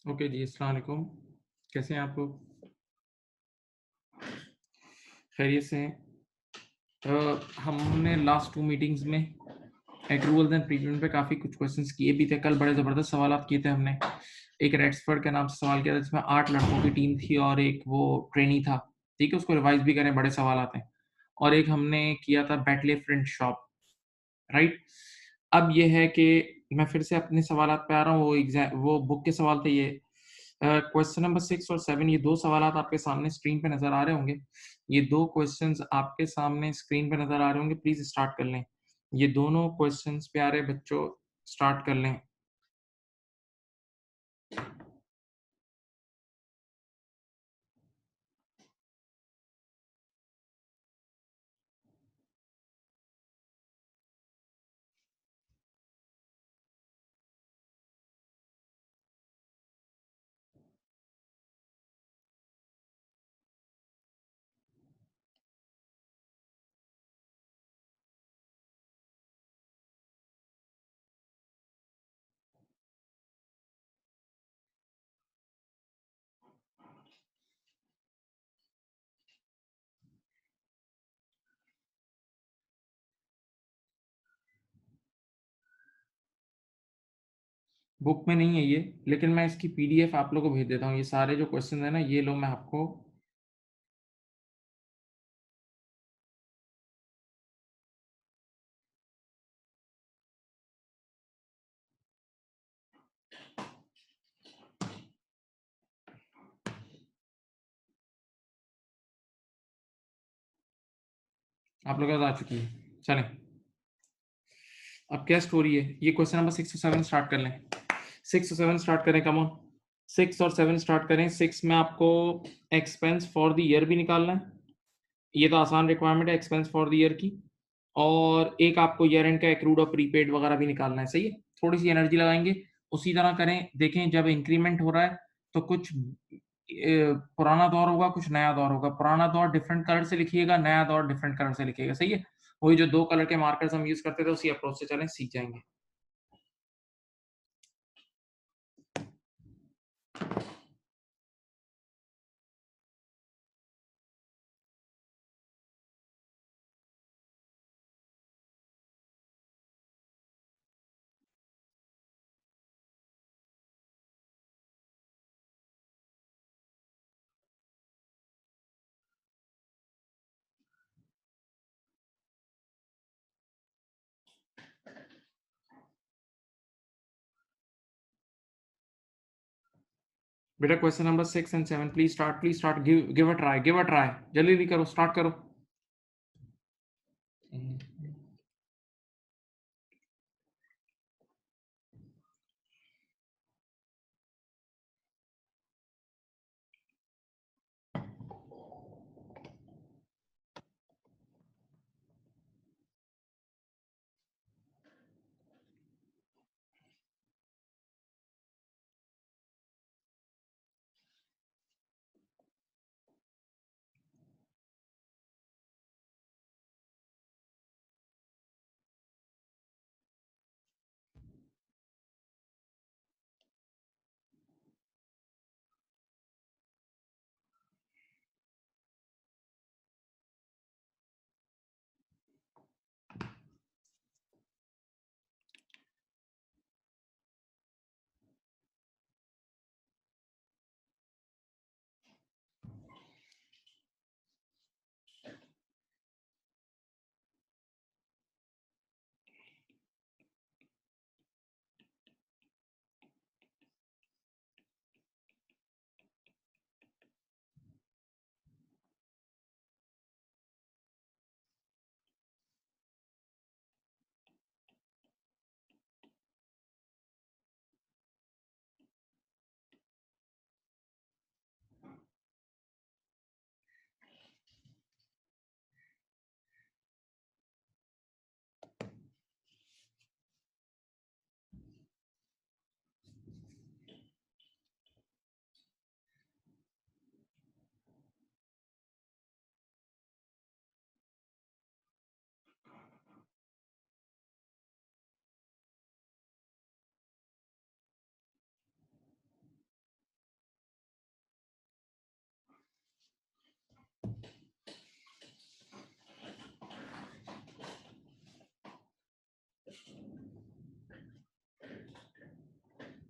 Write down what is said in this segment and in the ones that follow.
Okay जी, अस्सलाम वालेकुम। कैसे हैं आप लोग? खैरियत से हैं? हमने लास्ट 2 मीटिंग्स में एक्रूवल्स एंड प्रीपेमेंट पे काफ़ी कुछ क्वेश्चंस किए भी थे। कल बड़े ज़बरदस्त सवालात किए थे हमने। एक रेक्सफोर्ड के नाम से सवाल किया था जिसमें 8 लड़कों की टीम थी और एक वो ट्रेनी था। ठीक है? उसको रिवाइज़ भी करें, बड़े सवालात हैं। और एक हमने किया था बैटले प्रिंट शॉप, राइट? अब ये है कि मैं फिर से अपने सवालात पे आ रहा हूँ, वो बुक के सवाल थे ये। क्वेश्चन नंबर 6 और 7 ये 2 सवालात आपके सामने स्क्रीन पे नज़र आ रहे होंगे। ये 2 क्वेश्चंस आपके सामने स्क्रीन पे नज़र आ रहे होंगे, प्लीज़ स्टार्ट कर लें। ये दोनों क्वेश्चंस प्यारे बच्चों स्टार्ट कर लें। बुक में नहीं है ये, लेकिन मैं इसकी पीडीएफ आप लोगों को भेज देता हूँ। ये सारे जो क्वेश्चन हैं ना, ये लो मैं आपको आप लोगों के पास आ चुकी है। चलें, अब क्या स्टोरी है? ये क्वेश्चन नंबर 6 और 7 स्टार्ट कर लें। 6 और 7 स्टार्ट करें, कम ऑन। 6 और 7 स्टार्ट करें। 6 में आपको एक्सपेंस फॉर द ईयर भी निकालना है। ये तो आसान रिक्वायरमेंट है एक्सपेंस फॉर द ईयर की। और एक आपको ईयर एंड का एक्रूड और प्रीपेड वगैरह भी निकालना है, सही है? थोड़ी-सी एनर्जी लगाएँगे, उसी तरह करें। देखें जब इंक्रीमेंट हो रहा है तो कुछ पुराना दौर होगा, कुछ नया दौर होगा। पुराना दौर डिफरेंट कलर से लिखिएगा, नया दौर डिफरेंट कलर से लिखिएगा, सही है? वही जो 2 कलर के मार्कर्स हम यूज़ करते थे उसी अप्रोच से चलें, सीख जाएँगे। बेटा question number 6 and 7 please start give a try जल्दी-जल्दी करो, स्टार्ट करो।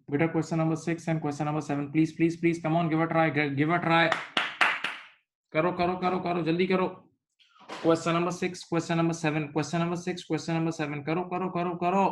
बेटा question number 6 and question number 7, please please please come on, give a try, give a try, करो करो करो करो, जल्दी करो। Question number 6, question number 7, question number 6, question number 7, करो करो करो करो।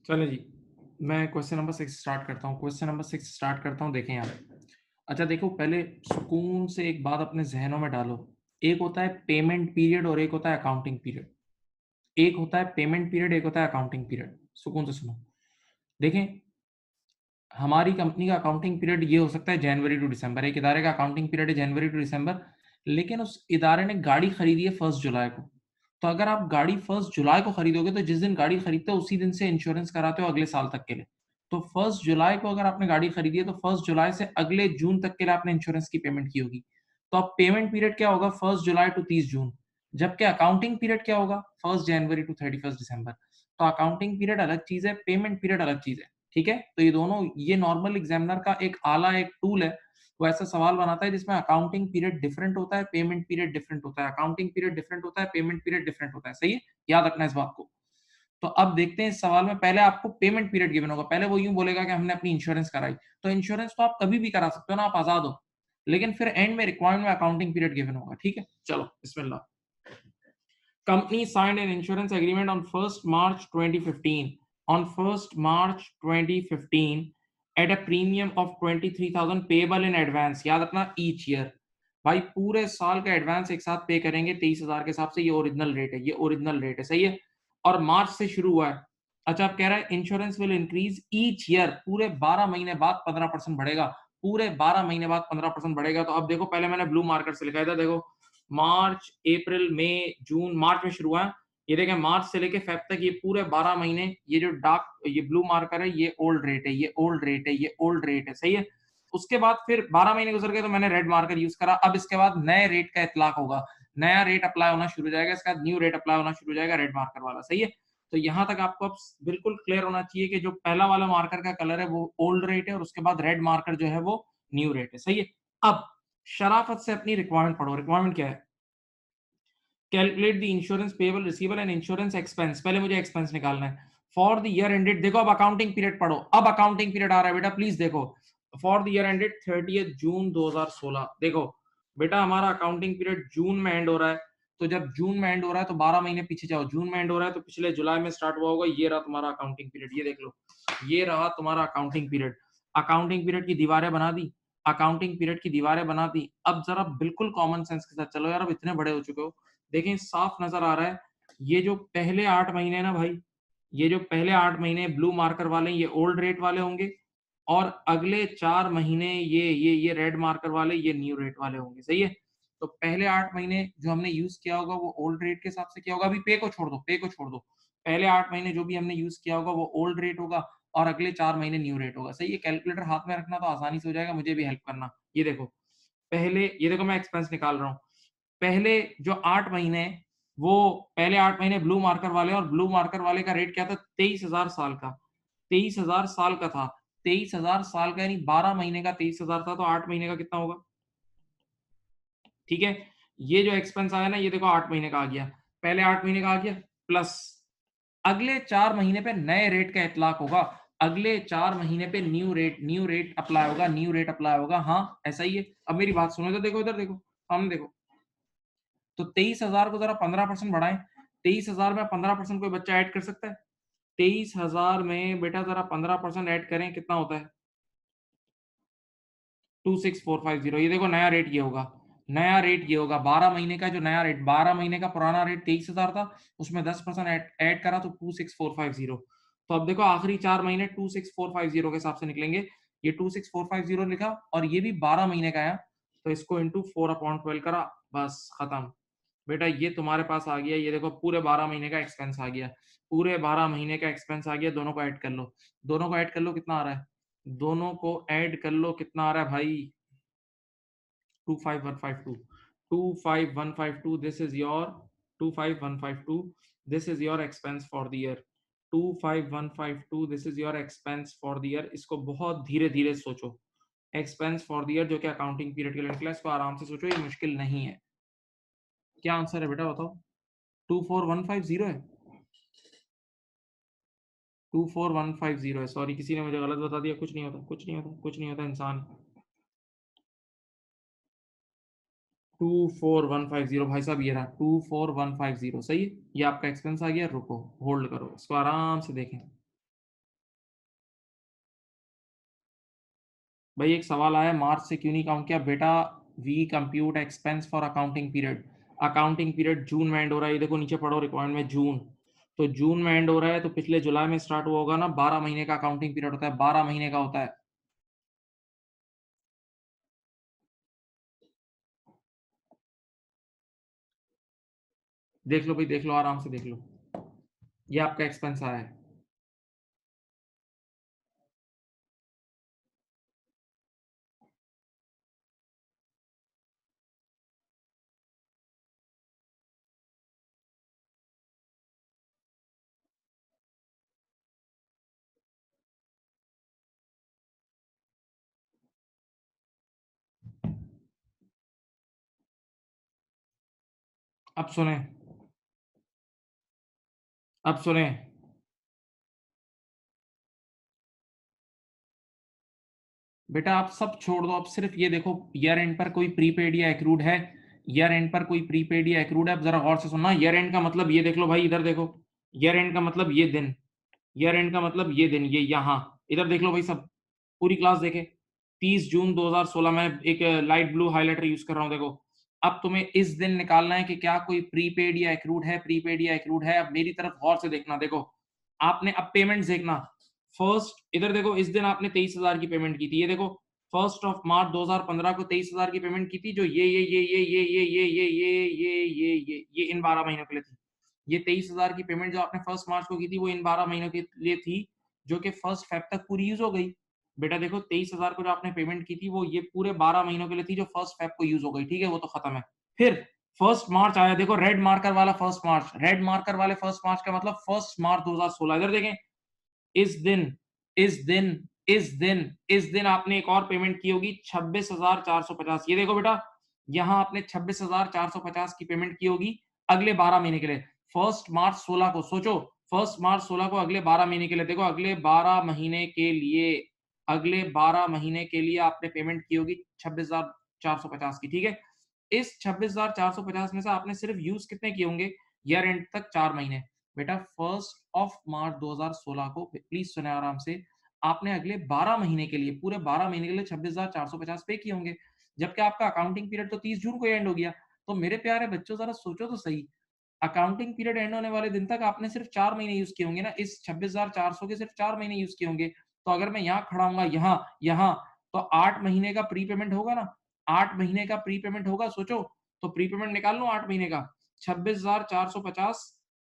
चलो जी, मैं क्वेश्चन नंबर 6 स्टार्ट करता हूँ। क्वेश्चन नंबर 6 स्टार्ट करता हूँ, देखें यहाँ। अच्छा देखो, पहले सुकून से एक बात अपने ज़हनों में डालो। एक होता है पेमेंट पीरियड और एक होता है अकाउंटिंग पीरियड। एक होता है पेमेंट पीरियड, एक होता है अकाउंटिंग पीरियड। सुकून से सुनो। देखें, हमारी कंपनी का अकाउंटिंग पीरियड ये हो सकता है जनवरी टू दिसंबर। एक इदारे का अकाउंटिंग पीरियड है जनवरी टू दिसंबर, लेकिन उस इदारे ने गाड़ी खरीदी है 1 जुलाई को। तो अगर आप गाड़ी 1 जुलाई को खरीदोगे तो जिस दिन गाड़ी खरीदते हो उसी दिन से इंश्योरेंस कराते हो अगले साल तक के लिए। तो 1 जुलाई को अगर आपने गाड़ी खरीदी है तो 1 जुलाई से अगले जून तक के लिए आपने इंश्योरेंस की पेमेंट की होगी। तो अब पेमेंट पीरियड क्या होगा? 1 जुलाई टू 30 जून। जबकि अकाउंटिंग पीरियड क्या होगा? 1 जनवरी टू 31 दिसंबर। तो अकाउंटिंग पीरियड अलग चीज़ है, पेमेंट पीरियड अलग चीज़ है। ठीक है? तो ये दोनों, ये नॉर्मल एग्जामिनर का एक आला एक टूल है, वो ऐसा सवाल बनाता है जिसमें अकाउंटिंग पीरियड डिफरेंट होता है, पेमेंट पीरियड डिफरेंट होता है, अकाउंटिंग पीरियड डिफरेंट होता है, पेमेंट पीरियड डिफरेंट होता है। सही है? याद रखना इस बात को। तो अब देखते हैं इस सवाल में, पहले आपको पेमेंट पीरियड गिवन होगा। पहले वो यूं बोलेगा कि हमने अपनी इंश्योरेंस कराई। तो इंश्योरेंस तो आप कभी भी करा सकते हो ना, आप आजाद हो। लेकिन फिर एंड में रिक्वायरमेंट में अकाउंटिंग पीरियड गिवन होगा। ठीक है? चलो बिस्मिल्लाह। Company signed an insurance agreement on 1st March 2015. On 1st March 2015, at a premium of 23,000 payable in advance. याद रखना each year. भाई पूरे साल का एडवांस एक साथ पे करेंगे 23,000 के हिसाब से। ये ओरिजिनल रेट है, ये ओरिजिनल रेट है। सही है? और मार्च से शुरू हुआ है। अच्छा, आप कह रहा है insurance will increase each year, पूरे 12 महीने बाद 15% बढ़ेगा। पूरे 12 महीने बाद 15% बढ़ेगा। तो अब देखो, पहले मैंने ब्लू मार्कर से लिखा था, देखो मार्च, अप्रैल, मई, जून, मार्च में शुरू हुआ है। ये देखें, मार्च से लेके फेब तक ये पूरे 12 महीने, ये जो डार्क ये ब्लू मार्कर है, ये ओल्ड रेट है, ये ओल्ड रेट है, ये ओल्ड रेट है। सही है? उसके बाद फिर 12 महीने गुजर गए तो मैंने रेड मार्कर यूज करा। अब इसके बाद नए रेट का इतलाक होगा, नया रेट अप्लाई होना शुरू हो जाएगा, इसके बाद न्यू रेट अप्लाई होना शुरू हो जाएगा, रेड मार्कर वाला। सही है? तो यहां तक आपको अब बिल्कुल क्लियर होना चाहिए कि जो पहला वाला मार्कर का कलर है वो ओल्ड रेट है और उसके बाद रेड मार्कर जो है वो न्यू रेट है। सही है? अब शराफत से अपनी रिक्वायरमेंट पढ़ो। रिक्वायरमेंट क्या है? Calculate the insurance payable, receivable and insurance expense. पहले मुझे एक्सपेंस निकालना है फॉर द ईयर एंडेड। देखो अब अकाउंटिंग पीरियड पढ़ो। अब अकाउंटिंग पीरियड आ रहा है बेटा, प्लीज देखो। फॉर द ईयर एंडेड 30 जून 2016। देखो बेटा, हमारा अकाउंटिंग पीरियड जून में एंड हो रहा है। तो जब जून में एंड हो रहा है तो 12 महीने पीछे जाओ। जून में एंड हो रहा है तो पिछले जुलाई में स्टार्ट हुआ होगा। ये रहा तुम्हारा अकाउंटिंग पीरियड, ये देख लो, ये रहा तुम्हारा अकाउंटिंग पीरियड। अकाउंटिंग पीरियड की दीवारें बना दी, अकाउंटिंग पीरियड की दीवारें बना दी। अब जरा बिल्कुल कॉमन सेंस के साथ चलो यार, अब इतने बड़े हो चुके हो। देखें, साफ नजर आ रहा है, ये जो पहले 8 महीने ना भाई, ये जो पहले 8 महीने ब्लू मार्कर वाले ये ओल्ड रेट वाले होंगे, और अगले 4 महीने ये रेड मार्कर वाले ये न्यू रेट वाले होंगे। सही है? तो पहले 8 महीने जो हमने यूज किया होगा वो ओल्ड रेट के हिसाब से किया होगा। अभी पे को छोड़ दो, पे को छोड़ दो। पहले 8 महीने जो भी हमने यूज किया होगा वो ओल्ड रेट होगा और अगले 4 महीने न्यू रेट होगा। सही है? कैलकुलेटर हाथ में रखना तो आसानी से हो जाएगा, मुझे भी हेल्प करना। ये देखो, पहले ये देखो मैं एक्सपेंस निकाल रहा हूँ। पहले जो 8 महीने, वो पहले 8 महीने ब्लू मार्कर वाले, और ब्लू मार्कर वाले का रेट क्या था? 23,000 साल का। 23,000 साल का था। 23,000 साल का यानी 12 महीने का 23,000 था, तो 8 महीने का कितना होगा? ठीक है? ये जो एक्सपेंस आया ना, ये देखो 8 महीने का आ गया। पहले 8 महीने का आ गया प्लस अगले 4 महीने पे नए रेट का इतलाक होगा, अगले 4 महीने पे न्यू रेट अप्लाई होगा, न्यू रेट अप्लाई होगा। हाँ ऐसा ही है। अब मेरी बात सुनो, तो देखो इधर देखो, सामने देखो, तो 23,000 को जरा 15% बढ़ाएं। 23,000 में 15% कोई बच्चा ऐड कर सकता है? 23,000 में बेटा जरा 15% ऐड करें, कितना होता है? 26450। ये देखो नया रेट ये होगा, नया रेट ये होगा 12 महीने का। जो नया रेट 12 महीने का पुराना रेट 23,000 था, उसमें 10% ऐड करा तो 26450। तो अब देखो आखिरी 4 महीने 26450 के हिसाब से निकलेंगे। ये 26450 लिखा और ये भी 12 महीने का है, तो इसको इंटू 4/12 करा, बस खत्म। बेटा ये तुम्हारे पास आ गया, ये देखो पूरे 12 महीने का एक्सपेंस आ गया, पूरे 12 महीने का एक्सपेंस आ गया। दोनों को ऐड कर लो, दोनों को ऐड कर लो, कितना आ रहा है? दोनों को ऐड कर लो, कितना आ रहा है भाई? 25152, 25152, this is your 25152, this is your expense for the year। 25152, this is your expense for the year। इसको बहुत धीरे धीरे सोचो, एक्सपेंस फॉर द ईयर जो कि अकाउंटिंग पीरियड के लिए निकला, इसको आराम से सोचो, ये मुश्किल नहीं है। क्या आंसर है बेटा बताओ? 24150 है, 24150 है। सॉरी किसी ने मुझे गलत बता दिया, कुछ नहीं होता, कुछ नहीं होता, कुछ नहीं होता इंसान। 24150 भाई साहब, ये रहा 24150, सही है। ये आपका एक्सपेंस आ गया। रुको, होल्ड करो, इसको आराम से देखें। भाई एक सवाल आया, मार्च से क्यों नहीं काउंट किया? बेटा we compute expense for accounting period, accounting period June में एंड हो रहा है। ये देखो नीचे पढ़ो रिक्वायरमेंट में जून, तो जून में एंड हो रहा है, तो पिछले जुलाई में स्टार्ट हुआ होगा ना। 12 महीने का अकाउंटिंग पीरियड होता है, 12 महीने का होता है। देख लो भाई, देख लो, आराम से देख लो, ये आपका एक्सपेंस आया है। अब सुने, अब सुने, बेटा आप सब छोड़ दो, अब सिर्फ ये देखो, ईयर एंड पर कोई प्रीपेड या एक्रूड है? ईयर एंड पर कोई प्रीपेड या एक्रूड है? अब जरा गौर से सुनना, ईयर एंड का मतलब ये देख लो भाई, इधर देखो, ईयर एंड का मतलब ये दिन, ईयर एंड का मतलब ये दिन, ये यहाँ, इधर देख लो भाई सब, पूरी क्लास देखे। 30 जून 2016 में एक लाइट ब्लू हाइलाइटर यूज कर रहा हूँ, देखो। अब तुम्हें इस दिन निकालना है कि क्या कोई प्रीपेड या एक्रूड है, प्रीपेड या एक्रूड है। अब मेरी तरफ गौर से देखना, देखो आपने अब पेमेंट देखना। फर्स्ट इधर देखो, इस दिन आपने 23,000 की पेमेंट की थी, ये देखो 1 मार्च 2015 को 23,000 की पेमेंट की थी, जो ये इन 12 महीनों के लिए थी। ये 23,000 की पेमेंट जो आपने 1 मार्च को की थी, वो इन 12 महीनों के लिए थी, जो कि 1 फेब तक पूरी यूज हो गई। बेटा देखो 23,000 को जो आपने पेमेंट की थी, वो ये पूरे 12 महीनों के लिए थी, जो 1 फेब को यूज हो गई, ठीक है, वो तो खत्म है। फिर 1 मार्च आया, देखो रेड मार्कर वाला 1 मार्च, रेड मार्कर वाले 1 मार्च का मतलब 1 मार्च 2016। इधर देखें, इस दिन, इस दिन, इस दिन, इस दिन आपने एक और पेमेंट की होगी 26,450। ये देखो बेटा, यहां आपने 26,450 की पेमेंट की होगी अगले 12 महीने के लिए। 1 मार्च 16 को सोचो, 1 मार्च 16 को अगले 12 महीने के लिए, देखो अगले 12 महीने के लिए, अगले 12 महीने के लिए आपने पेमेंट की होगी 26,450 की, ठीक है। इस 26,450 में से आपने सिर्फ यूज कितने किए होंगे ईयर एंड तक? 4 महीने। बेटा 1 मार्च 2016 को, प्लीज सुने आराम से, आपने अगले 12 महीने के लिए, पूरे 12 महीने के लिए 26,450 पे किए होंगे, जबकि आपका अकाउंटिंग पीरियड तो 30 जून को एंड हो गया। तो मेरे प्यारे बच्चों जरा सोचो तो सही, अकाउंटिंग पीरियड एंड होने वाले दिन तक आपने सिर्फ 4 महीने यूज किए होंगे ना, इस 26,400 के सिर्फ 4 महीने यूज किए होंगे। तो अगर मैं यहाँ खड़ा हूँ, यहाँ यहाँ, तो 8 महीने का प्री पेमेंट होगा ना, 8 महीने का प्री पेमेंट होगा, सोचो। तो प्री पेमेंट निकाल लो 8 महीने का, 26,450,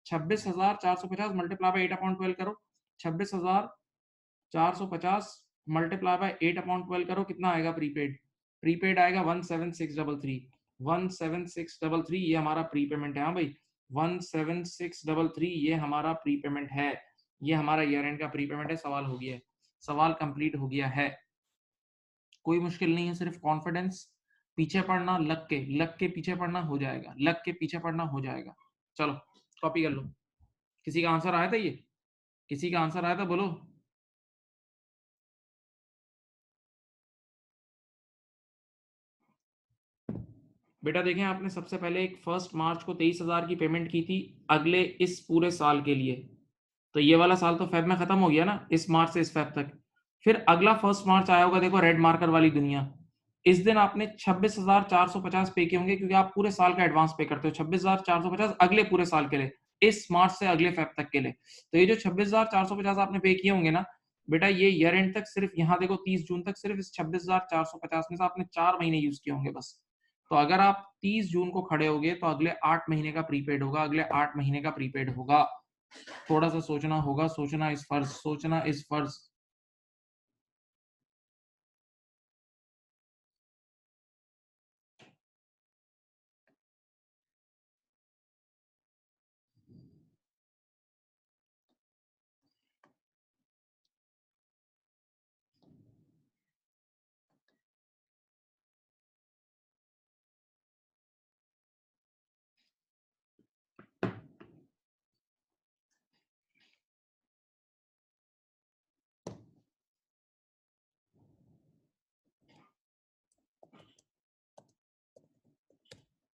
26,450 मल्टीप्लाई बाय 8/12 करो, 26,450 मल्टीप्लाई बाय 8/12 करो, कितना आएगा प्रीपेड? प्रीपेड आएगा 17633, 17633, ये हमारा प्रीपेमेंट है। हाँ भाई, 17633 ये हमारा प्रीपेमेंट है, ये हमारा ईयर एंड का प्रीपेमेंट है। सवाल हो गया है, सवाल कंप्लीट हो गया है, कोई मुश्किल नहीं है, सिर्फ कॉन्फिडेंस, पीछे पढ़ना, लग के पीछे पढ़ना, हो जाएगा, लग के पीछे पढ़ना, हो जाएगा। चलो कॉपी कर लो। किसी का आंसर आया था? ये किसी का आंसर आया था? बोलो। बेटा देखें, आपने सबसे पहले एक 1 मार्च को 23,000 की पेमेंट की थी अगले इस पूरे साल के लिए। तो ये वाला साल तो फेब में खत्म हो गया ना, इस मार्च से इस फेब तक। फिर अगला 1 मार्च आया होगा, देखो रेड मार्कर वाली दुनिया। इस दिन आपने 26,450 पे किए होंगे, क्योंकि आप पूरे साल का एडवांस पे करते हो। 26,450 अगले पूरे साल के लिए, इस मार्च से अगले फेब तक के लिए। तो ये जो 26,450 आपने पे किए होंगे ना बेटा, ये ईयर एंड तक सिर्फ यहाँ देखो 30 जून तक सिर्फ इस 26,450 में से आपने 4 महीने यूज किए होंगे बस। तो अगर आप 30 जून को खड़े होगे तो अगले 8 महीने का प्रीपेड होगा, अगले 8 महीने का प्रीपेड होगा। थोड़ा सा सोचना होगा, सोचना इस फर्ज, सोचना इस फर्ज।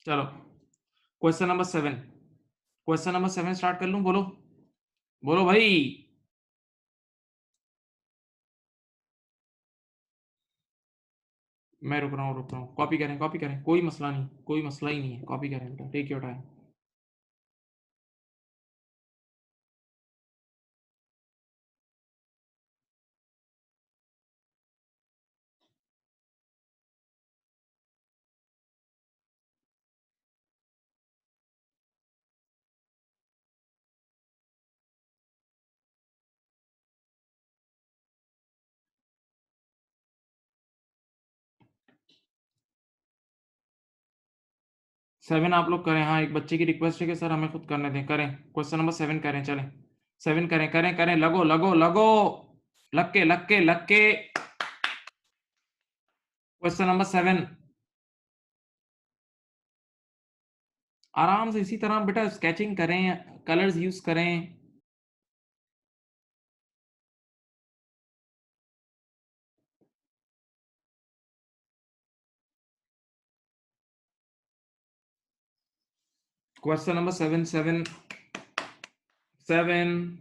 चलो question number 7, question number 7 start कर लूं? बोलो बोलो भाई। मैं रुक रहा हूँ, रुक रहा हूँ। कॉपी करें, कॉपी करें, कोई मसला नहीं, कोई मसला ही नहीं है। कॉपी करें बेटा, टेक योर टाइम। सेवन आप लोग करें। हाँ, एक बच्चे की रिक्वेस्ट है कि सर हमें खुद करने दें। करें, क्वेश्चन नंबर 7 करें। चलें 7 करें, करें करें, लगो लगो लगो, लग के लग के लग के। क्वेश्चन नंबर 7, आराम से इसी तरह बेटा स्केचिंग करें, कलर्स यूज करें। Question number 7, 7 7।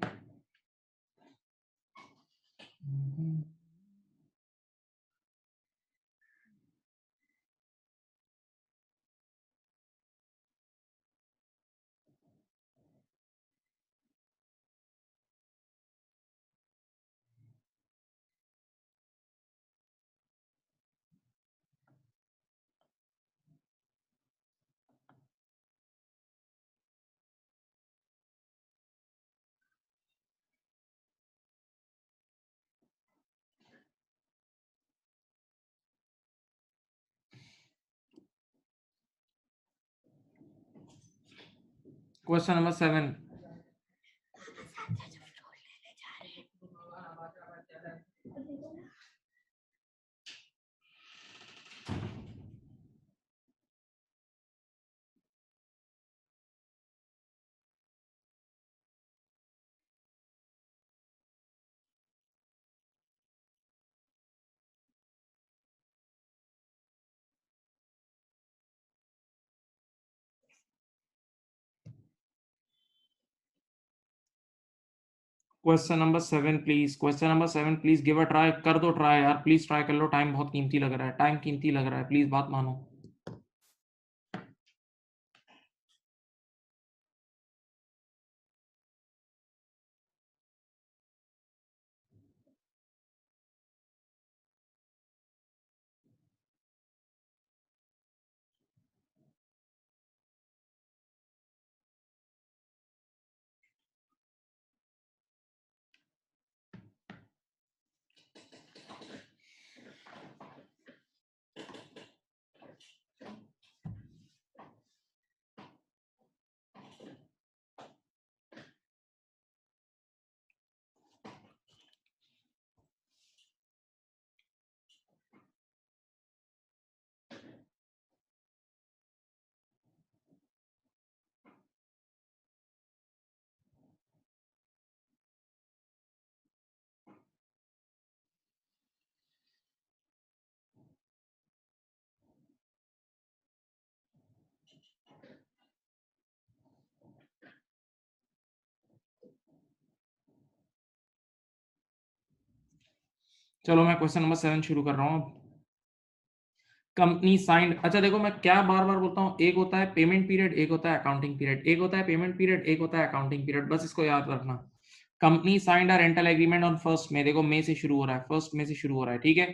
Question number 7, question number 7 please, question number 7 please, give a try, कर दो ट्राई यार, प्लीज ट्राई कर लो। टाइम बहुत कीमती लग रहा है, टाइम कीमती लग रहा है, प्लीज बात मानो। चलो मैं क्वेश्चन नंबर 7 शुरू कर रहा हूँ। कंपनी साइंड, अच्छा देखो मैं क्या बार बार बोलता हूँ, एक होता है पेमेंट पीरियड, एक होता है अकाउंटिंग पीरियड, एक होता है पेमेंट पीरियड, एक होता है अकाउंटिंग पीरियड, बस इसको याद रखना। Company signed a rental agreement on first में, देखो मई से शुरू हो रहा है, फर्स्ट में से शुरू हो रहा है, ठीक है।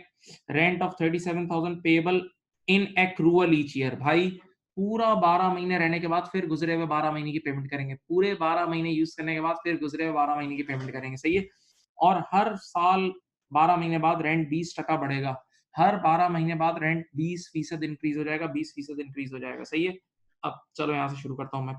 Rent of 37,000 payable in accrual each year, भाई पूरा 12 महीने रहने के बाद फिर गुजरे हुए 12 महीने की पेमेंट करेंगे, पूरे 12 महीने यूज करने के बाद फिर गुजरे हुए 12 महीने की पेमेंट करेंगे, सही है। और हर साल 12 महीने बाद रेंट 20% बढ़ेगा, हर 12 महीने बाद रेंट 20% इंक्रीज हो जाएगा, 20% इंक्रीज हो जाएगा, सही है। अब चलो यहाँ से शुरू करता हूँ, मैं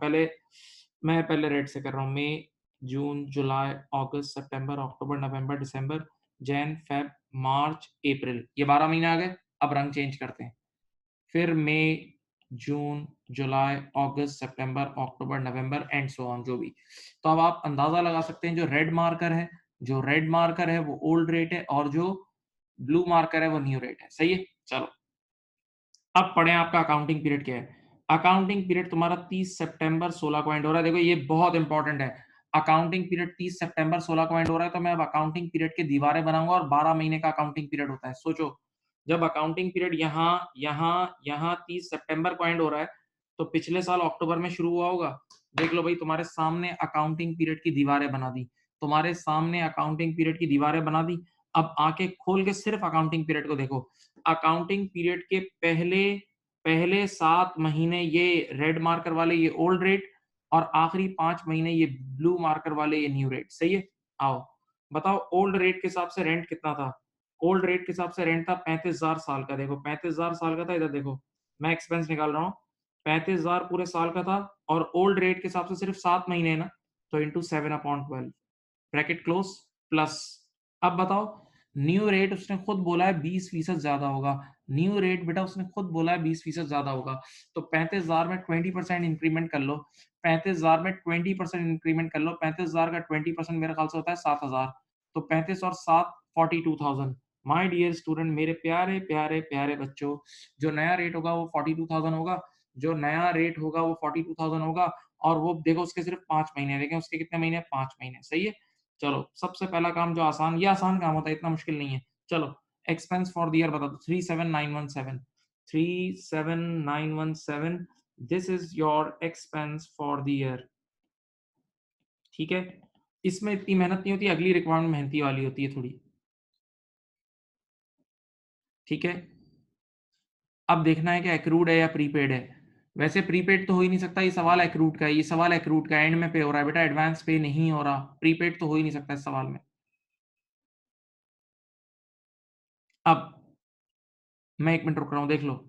पहले रेट से कर रहा हूँ। मई, जून, जुलाई, अगस्त, सितंबर, अक्टूबर, नवंबर, दिसंबर, जैन, फेब, मार्च, अप्रैल, ये 12 महीने आ गए। अब रंग चेंज करते हैं, फिर मई, जून, जुलाई, अगस्त, सितंबर, अक्टूबर, नवंबर एंड सो ऑन, जो भी। तो अब आप अंदाजा लगा सकते हैं, जो रेड मार्कर है वो ओल्ड रेट है, और जो ब्लू मार्कर है वो न्यू रेट है, सही है। चलो अब पढ़ें आपका अकाउंटिंग पीरियड क्या है। अकाउंटिंग पीरियड तुम्हारा 30 सितंबर 16 को एंड हो रहा है, देखो ये बहुत इंपॉर्टेंट है। अकाउंटिंग पीरियड 30 सितंबर 16 को एंड हो रहा है, तो मैं अब अकाउंटिंग पीरियड के दीवारें बनाऊंगा, और 12 महीने का अकाउंटिंग पीरियड होता है। सोचो, जब अकाउंटिंग पीरियड यहाँ यहाँ यहाँ 30 सितंबर को एंड हो रहा है, तो पिछले साल अक्टूबर में शुरू हुआ होगा। देख लो भाई, तुम्हारे सामने अकाउंटिंग पीरियड की दीवारें बना दी, तुम्हारे सामने अकाउंटिंग पीरियड की दीवारें बना दी। अब आंखें खोल के सिर्फ अकाउंटिंग पीरियड को देखो। अकाउंटिंग पीरियड के पहले पहले 7 महीने ये रेड मार्कर वाले, ये ओल्ड रेट, और आखिरी 5 महीने ये ब्लू मार्कर वाले, ये न्यू रेट, सही है। आओ बताओ, ओल्ड रेट के हिसाब से रेंट कितना था। ओल्ड रेट के हिसाब से रेंट था 35,000 साल का, देखो 35,000 साल का था, इधर देखो मैं एक्सपेंस निकाल रहा हूँ, 35,000 पूरे साल का था, और ओल्ड रेट के हिसाब से सिर्फ 7 महीने है ना, तो इंटू 7/12, ब्रैकेट क्लोज, प्लस। अब बताओ, न्यू रेट उसने खुद बोला है 20% ज्यादा होगा, न्यू रेट बेटा उसने खुद बोला है 20% ज्यादा होगा, तो 35,000 में 20% इंक्रीमेंट कर लो, 35,000 में 20% इंक्रीमेंट कर लो, 35,000 का 20% मेरे ख्याल से होता है 7,000, तो 35 और 7 42,000। माय डियर स्टूडेंट, मेरे प्यारे प्यारे प्यारे बच्चों, जो नया रेट होगा वो 42,000 होगा, जो नया रेट होगा वो 42,000 होगा, और वो देखो उसके सिर्फ 5 महीने, देखें उसके कितने महीने, 5 महीने, सही है। चलो सबसे पहला काम जो आसान, ये आसान काम होता है, इतना मुश्किल नहीं है। चलो एक्सपेंस फॉर द ईयर बता दो, 37917, 37917, this is your expense for the year, ठीक है। इसमें इतनी मेहनत नहीं होती, अगली रिक्वायरमेंट मेहनती वाली होती है थोड़ी, ठीक है। अब देखना है कि एक्रूड है या प्रीपेड है। वैसे प्रीपेड तो हो ही नहीं सकता, ये सवाल एक्रूड का है, ये सवाल एक्रूड का एंड में पे हो रहा है बेटा, एडवांस पे नहीं हो रहा, प्रीपेड तो हो ही नहीं सकता इस सवाल में। अब मैं 1 मिनट रुक रहा हूं, देख लो।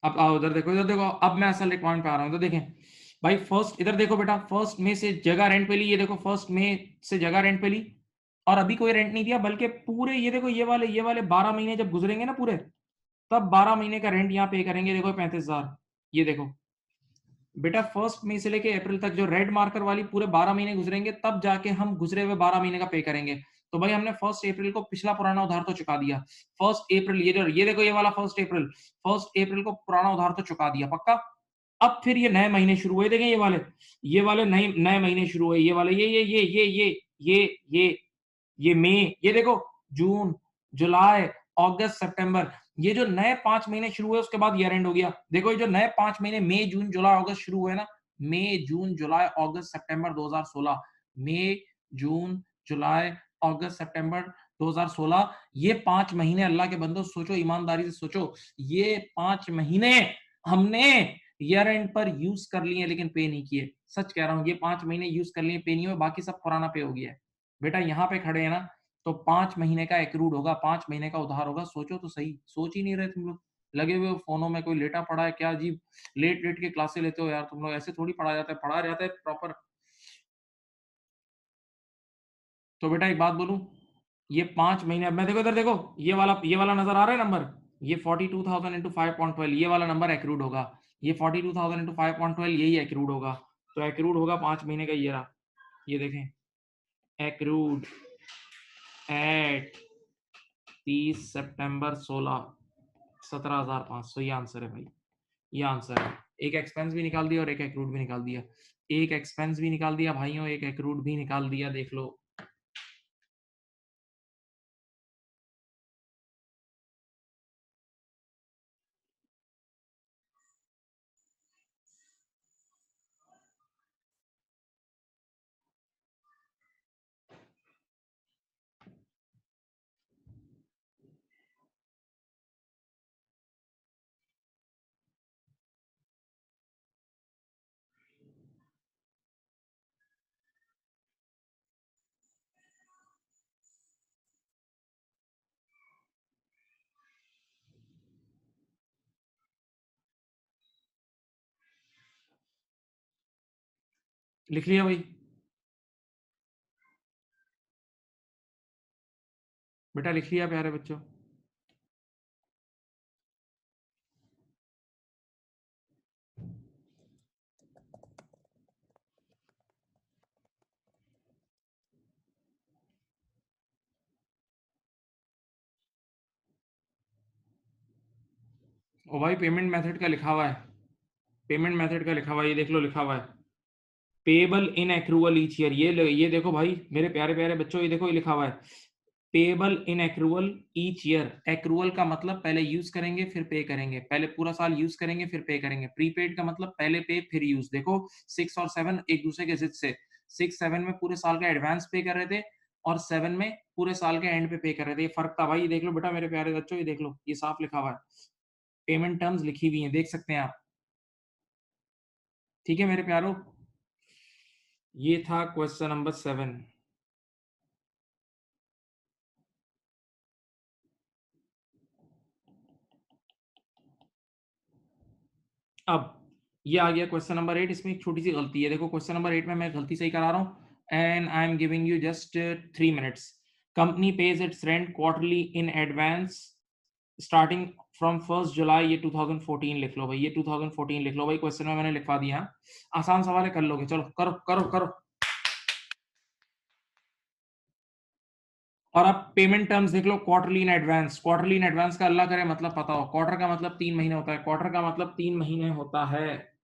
अब आओ इधर देखो, इधर देखो, अब मैं असल पॉइंट पे आ रहा हूँ, तो देखें भाई, फर्स्ट इधर देखो बेटा, फर्स्ट में से जगह रेंट पे ली, ये देखो फर्स्ट में से जगह रेंट पे ली, और अभी कोई रेंट नहीं दिया, बल्कि पूरे ये देखो, ये वाले 12 महीने जब गुजरेंगे ना पूरे, तब 12 महीने का रेंट यहाँ पे करेंगे, देखो 35,000, ये देखो बेटा, फर्स्ट मई से लेके अप्रैल तक जो रेड मार्कर वाली पूरे 12 महीने गुजरेंगे, तब जाके हम गुजरे हुए 12 महीने का पे करेंगे। तो भाई हमने 1 अप्रैल को पिछला पुराना उधार तो चुका दिया, 1 अप्रैल, ये देखो ये वाला 1 अप्रैल, 1 अप्रैल को पुराना उधार तो चुका दिया पक्का। अब फिर ये नए महीने शुरू हुए, देखें ये वाले नए नए महीने शुरू हुए, ये वाले ये ये मई, ये देखो जून, जुलाई, अगस्त, सितंबर, ये जो नए 5 महीने शुरू हुए उसके बाद ईयर एंड हो गया। देखो ये जो नए 5 महीने मई, जून, जुलाई, अगस्त शुरू हुए ना, मई, जून, जुलाई, अगस्त, सितंबर 2016, मई, जून, जुलाई, अगस्त, सितंबर 2016, ये 5 महीने अल्लाह के बंदो सोचो, ईमानदारी से सोचो, ये 5 महीने हमने ईयर एंड पर यूज कर लिए, लेकिन पे नहीं किए। सच कह रहा हूँ, ये 5 महीने यूज कर लिए, पे नहीं हुए, बाकी सब पुराना पे हो गया है। बेटा यहाँ पे खड़े हैं ना, तो 5 महीने का एक्रूड होगा, 5 महीने का उधार होगा, सोचो तो सही, सोच ही नहीं रहे तुम लोग। लगे हुए हो फोनों में, कोई लेटा पड़ा है क्या अजीब लेट लेट के क्लासे लेते हो यार तुम लोग, ऐसे थोड़ी पढ़ा जाता है, पढ़ा जाता है प्रॉपर। तो बेटा एक बात बोलूं, ये 5 महीने, अब मैं देखो इधर देखो, ये वाला नजर आ रहा है नंबर, ये 42,000 इंटू 5.12, ये वाला नंबर एक्रूड होगा, ये 42,000 इंटू 5.12 यही एक्रूड होगा। तो एक्रूड होगा 5 महीने का, ये रहा, ये देखें, एक्रूड एट 30 सितंबर 16, 17,500, ये आंसर है भाई, ये आंसर है। एक एक्सपेंस भी निकाल दिया और एक एक्रूड भी निकाल दिया, एक एक्सपेंस भी निकाल दिया भाइयों, एक एक्रूड भी निकाल दिया, देख लो। लिख लिया भाई, बेटा लिख लिया प्यारे बच्चों। ओ भाई पेमेंट मेथड का लिखा हुआ है, पेमेंट मेथड का लिखा हुआ है, ये देख लो लिखा हुआ है, payable in accrual each year, ये देखो भाई मेरे प्यारे प्यारे बच्चों, ये देखो ये लिखा हुआ है, payable in accrual each year. Accrual का मतलब पहले यूज करेंगे फिर पे करेंगे, पहले पूरा साल यूज करेंगे फिर पे करेंगे। प्रीपेड का मतलब पहले पे फिर यूज। देखो 6 और 7 एक दूसरे के जिद से, 6 7 में पूरे साल का एडवांस पे कर रहे थे और 7 में पूरे साल के एंड पे कर रहे थे, ये फर्क था भाई। ये देख लो बेटा मेरे प्यारे बच्चों, ये देख लो ये साफ लिखा हुआ है, पेमेंट टर्म्स लिखी हुई है, देख सकते हैं आप। ठीक है मेरे प्यारों, ये था क्वेश्चन नंबर 7। अब ये आ गया क्वेश्चन नंबर 8, इसमें एक छोटी सी गलती है, देखो क्वेश्चन नंबर 8 में मैं गलती सही करा रहा हूं, and I am giving you just 3 minutes. Company page it's rent quarterly in advance starting from 1 जुलाई, ये 2014 लिख लो भाई, ये 2014 लिख लो भाई, क्वेश्चन में मैंने लिखवा दिया। आसान सवाल है, कर लोगे, चलो करो करो करो। और अब पेमेंट टर्म्स देख लो, quarterly in advance, quarterly in advance का अल्लाह करे मतलब पता हो, क्वार्टर का मतलब 3 महीने होता है, क्वार्टर का मतलब 3 महीने होता है।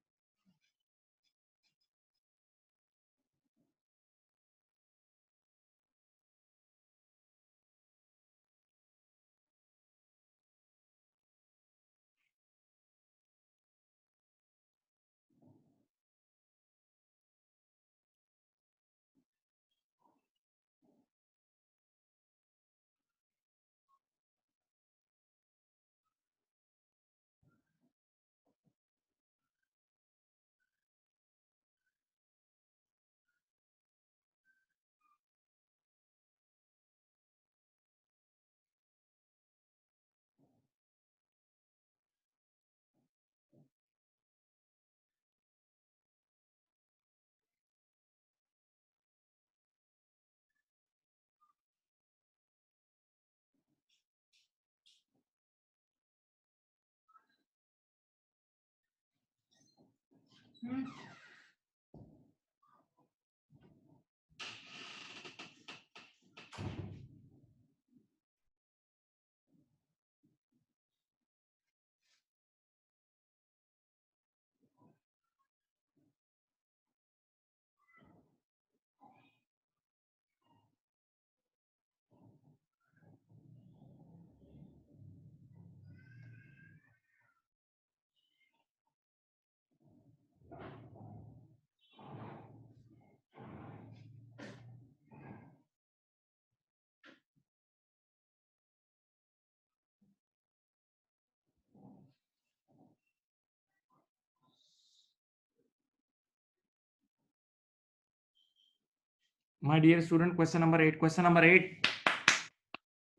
My dear student, question number 8, question number 8,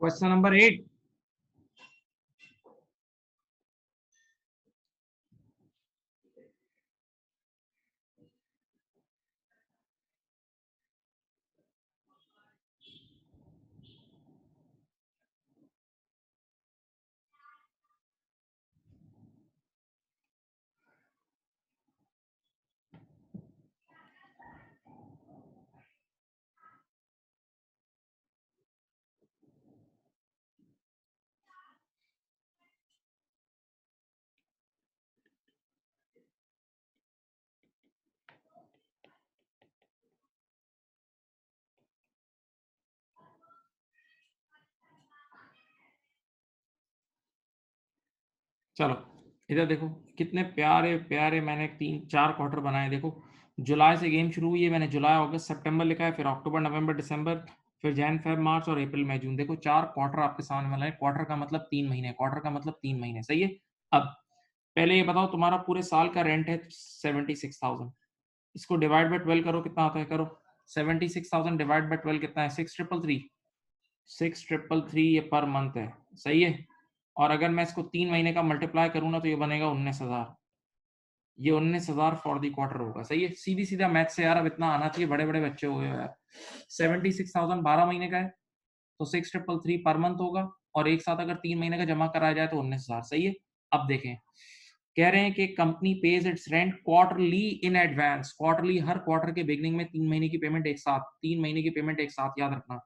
question number 8। चलो इधर देखो कितने प्यारे प्यारे मैंने 3-4 क्वार्टर बनाए। देखो जुलाई से गेम शुरू हुई है, मैंने जुलाई अगस्त सितंबर लिखा है, फिर अक्टूबर नवंबर दिसंबर, फिर जैन फेब मार्च और अप्रैल मई जून। देखो 4 क्वार्टर आपके सामने वाला है। क्वार्टर का मतलब 3 महीने, क्वार्टर का मतलब 3 महीने, सही है। अब पहले ये बताओ तुम्हारा पूरे साल का रेंट है 76,000, इसको डिवाइड बाय 12 करो, कितना आता है करो। 76,000 डिवाइड बाय 12 कितना है, 6,333। 6,333 ये पर मंथ है, सही है। और अगर मैं इसको 3 महीने का मल्टीप्लाई करूँ ना तो ये बनेगा 19,000। ये 19,000 फॉर द क्वार्टर होगा, सही है। सीधी सीधा मैथ से यार अब इतना आना चाहिए, बड़े बड़े बच्चे हो गए हो यार। 76,000 12 महीने का है तो 6,333 पर मंथ होगा, और एक साथ अगर 3 महीने का जमा कराया जाए तो 19,000, सही है। अब देखें, कह रहे हैं कि company page it's rent quarterly in advance. Quarterly, her quarter के बिगनिंग में 3 महीने की पेमेंट एक साथ, 3 महीने की पेमेंट एक साथ, याद रखना।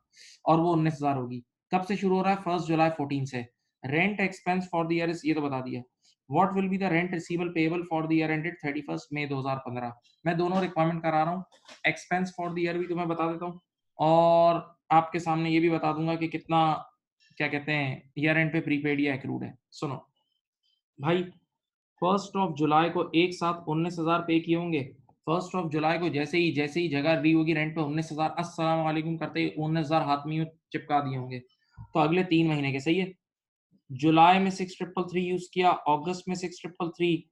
और वो 19,000 होगी। कब से शुरू हो रहा है, 1 जुलाई 14 से। Rent expense for the year, ये तो बता दिया। What will be the rent receivable payable for the year ended 31 मई 2015। मैं दोनों रिक्वायरमेंट करा रहा हूँ, एक्सपेंस फॉर द ईयर भी तुम्हें बता देता हूँ, और आपके सामने ये भी बता दूंगा कि कितना, क्या कहते हैं, ईयर एंड पे प्रीपेड या एक्रूड है। सुनो भाई, 1 जुलाई को एक साथ 19,000 पे किए होंगे। 1 जुलाई को जैसे ही जगह दी होगी रेंट पे 19,000 अस्सलाम वालेकुम करते ही 19,000 हाथ में चिपका दिए होंगे। तो अगले 3 महीने के, सही है। जुलाई में 6,333 यूज किया, अगस्त में 6,333,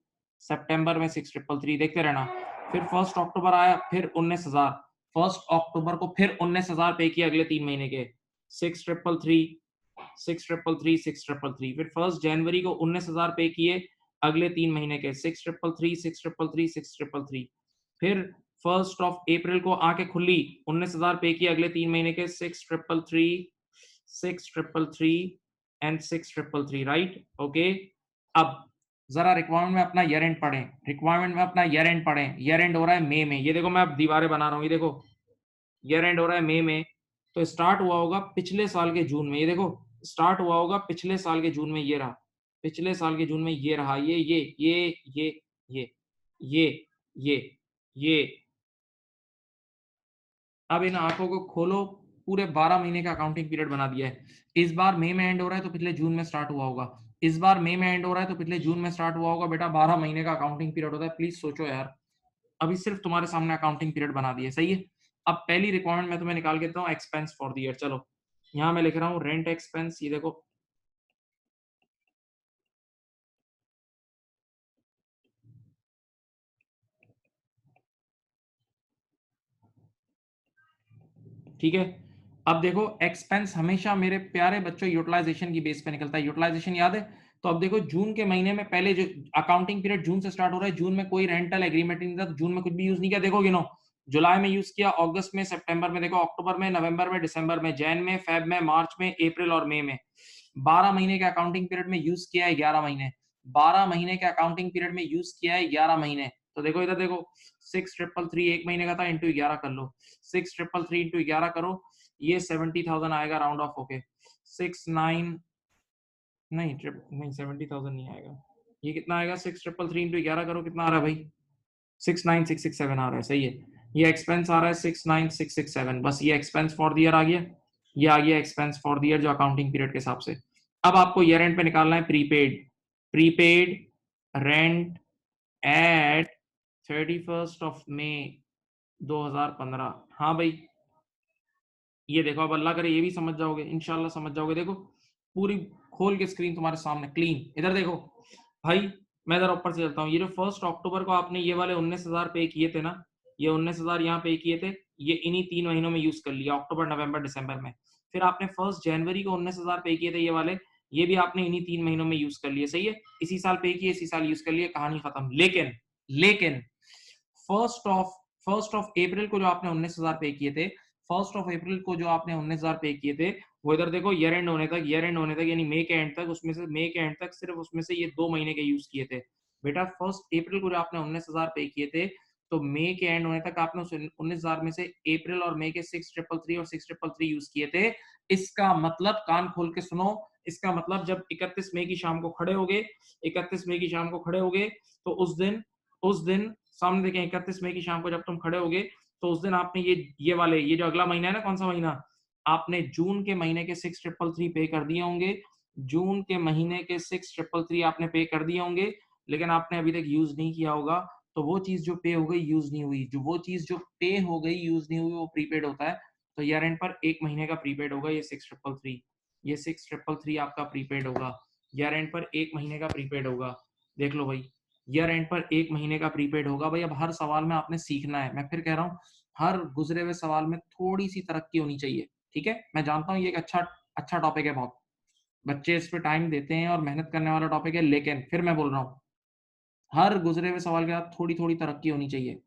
सितंबर में 6,333, देखते रहना। फिर 1 अक्टूबर आया, फिर 19,000। 1 अक्टूबर को फिर 19,000 पे किए अगले 3 महीने के, 6,333, 6,333, 6,333। फिर 1 जनवरी को 19,000 पे किए अगले 3 महीने के, 6,333, 6,333, 6,333। फिर 1 अप्रैल को आके खुली, 19,000 पे किए अगले 3 महीने के, 6,333, 6,333 एंड 6,333, राइट, ओके। अब जरा रिक्वायरमेंट में अपना ईयर एंड पढ़ें, रिक्वायरमेंट में अपना ईयर एंड पढ़ें। ईयर एंड हो रहा है मई में, ये देखो मैं अब दीवारें बना रहा हूँ, ये देखो ईयर एंड हो रहा है मई में, तो स्टार्ट हुआ होगा पिछले साल के जून में। ये देखो स्टार्ट हुआ होगा पिछले साल के जून में, ये रहा पिछले साल के जून में, ये रहा, ये ये ये ये ये। अब इन आंखों को खोलो, पूरे 12 महीने का अकाउंटिंग पीरियड बना दिया है। इस बार मई में एंड हो रहा है तो पिछले जून में स्टार्ट हुआ होगा, इस बार मई में एंड हो रहा है तो पिछले जून में स्टार्ट हुआ होगा। बेटा 12 महीने का अकाउंटिंग पीरियड होता है, प्लीज सोचो यार। अभी सिर्फ तुम्हारे सामने अकाउंटिंग पीरियड बना दिया, सही है। अब पहली रिक्वायरमेंट मैं तुम्हें निकाल के देता हूँ, एक्सपेंस फॉर द ईयर। चलो यहाँ मैं लिख रहा हूँ रेंट एक्सपेंस, ये देखो ठीक है। अब देखो एक्सपेंस हमेशा मेरे प्यारे बच्चों यूटिलाइजेशन की बेस पे निकलता है, यूटिलाइजेशन याद है। तो अब देखो जून के महीने में पहले जो अकाउंटिंग पीरियड जून से स्टार्ट हो रहा है, जून में कोई रेंटल एग्रीमेंट नहीं था, तो जून में कुछ भी यूज नहीं किया। देखो गिनो, जुलाई में यूज किया, अगस्त में, सितंबर में, देखो अक्टूबर में, नवंबर में, दिसंबर में, जैन में, फेब में, मार्च में, अप्रैल और मई में। 12 महीने के अकाउंटिंग पीरियड में यूज किया है 11 महीने। 12 महीने के अकाउंटिंग पीरियड में यूज किया है 11 महीने। तो देखो इधर देखो, 6,333 एक महीने का था, इंटू 11 कर लो, 6,333 इंटू 11 करो, ये 70,000 आएगा राउंड ऑफ होके। 69 नहीं, नहीं 70,000 नहीं आएगा, ये कितना आएगा, 6,333 इंटू 11 करो, कितना आ रहा है भाई, 69,667 आ रहा है, सही है। ये एक्सपेंस आ रहा है 69,667, बस ये एक्सपेंस फॉर द ईयर आ गया, ये आ गया एक्सपेंस फॉर द ईयर जो अकाउंटिंग पीरियड के हिसाब से। अब आपको ईयर एंड पे निकालना है प्रीपेड, प्रीपेड रेंट एट 31 मई 2015। हाँ भाई, ये देखो, अब अल्लाह करे ये भी समझ जाओगे, इंशाल्लाह समझ जाओगे। देखो पूरी खोल के स्क्रीन तुम्हारे सामने क्लीन, इधर देखो भाई, मैं जरा ऊपर से चलता हूँ। ये जो 1 अक्टूबर को आपने ये वाले 19,000 पे किए थे ना, ये 19,000 यहाँ पे किए थे, ये इन्हीं 3 महीनों में यूज कर लिया, अक्टूबर नवंबर दिसंबर में। फिर आपने 1 जनवरी को 19,000 पे किए थे ये वाले, ये भी आपने इन्हीं 3 महीनों में यूज कर लिए, सही है। इसी साल पे किए, इसी साल यूज कर लिए, कहानी खत्म। लेकिन लेकिन first of first of April को जो आपने 19,000 पे किए थे, 1 अप्रैल को जो आपने 19,000 पे किए थे, वो इधर देखो ईयर एंड होने तक, ईयर एंड होने तक यानी मई के एंड तक, उसमें से मई के एंड तक सिर्फ उसमें से ये 2 महीने के यूज किए थे। बेटा 1 अप्रैल को जो आपने 19,000 पे किए थे, तो मई के एंड होने तक आपने उस 19,000 में से अप्रैल और मई के 6,333 और 6,333 यूज किए थे। इसका मतलब, कान खोल के सुनो, इसका मतलब जब 31 मई की शाम को खड़े हो गए, 31 मई की शाम को खड़े हो गए, तो उस दिन सामने देखें, 31 मई की शाम को जब तुम खड़े होगे, तो उस दिन आपने ये वाले, ये जो अगला महीना है ना, कौन सा महीना, आपने जून के महीने के 6,333 पे कर दिए होंगे, जून के महीने के 6333 आपने पे कर दिए होंगे, लेकिन आपने अभी तक यूज नहीं किया होगा, तो वो चीज जो पे हो गई यूज नहीं हुई, जो वो चीज जो पे हो गई यूज नहीं हुई वो प्रीपेड होता है। तो ईयर एंड पर एक महीने का प्रीपेड होगा ये 6333, ये 6333 आपका प्रीपेड होगा। ईयर एंड पर एक महीने का प्रीपेड होगा, देख लो भाई, ईयर एंड पर एक महीने का प्रीपेड होगा। भाई अब हर सवाल में आपने सीखना है, मैं फिर कह रहा हूँ हर गुजरे हुए सवाल में थोड़ी सी तरक्की होनी चाहिए, ठीक है। मैं जानता हूँ ये एक अच्छा अच्छा टॉपिक है, बहुत बच्चे इस पे टाइम देते हैं और मेहनत करने वाला टॉपिक है, लेकिन फिर मैं बोल रहा हूँ हर गुजरे हुए सवाल के साथ थोड़ी थोड़ी तरक्की होनी चाहिए।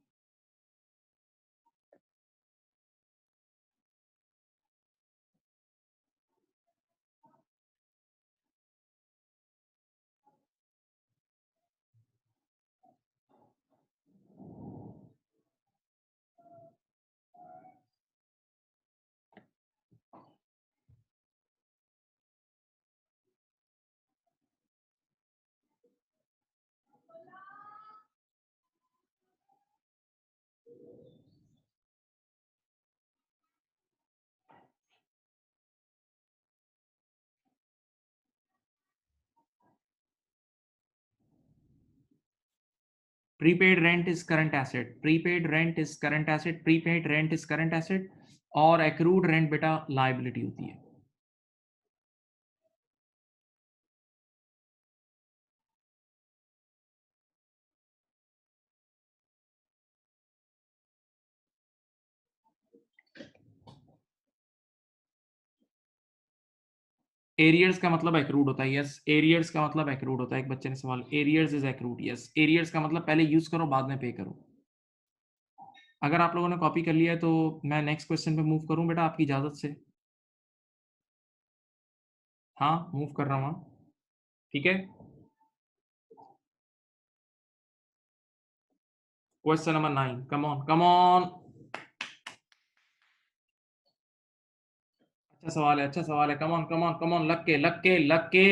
Prepaid rent is current asset, prepaid rent is current asset, prepaid rent is current asset, और एक्रूड रेंट बेटा लायबिलिटी होती है। एरियर्स का मतलब एक्रूड होता है, यस, एरियर्स का मतलब एक्रूड होता है। एक बच्चे ने सवाल, arrears is accrued, yes, arrears का मतलब पहले यूज करो बाद में पे करो। अगर आप लोगों ने कॉपी कर लिया है तो मैं नेक्स्ट क्वेश्चन पे मूव करूं बेटा आपकी इजाजत से? हाँ मूव कर रहा हूँ, ठीक है। Question number 9, come on come on. अच्छा सवाल है, अच्छा सवाल है, come on come on come on, लग के लग के लग के।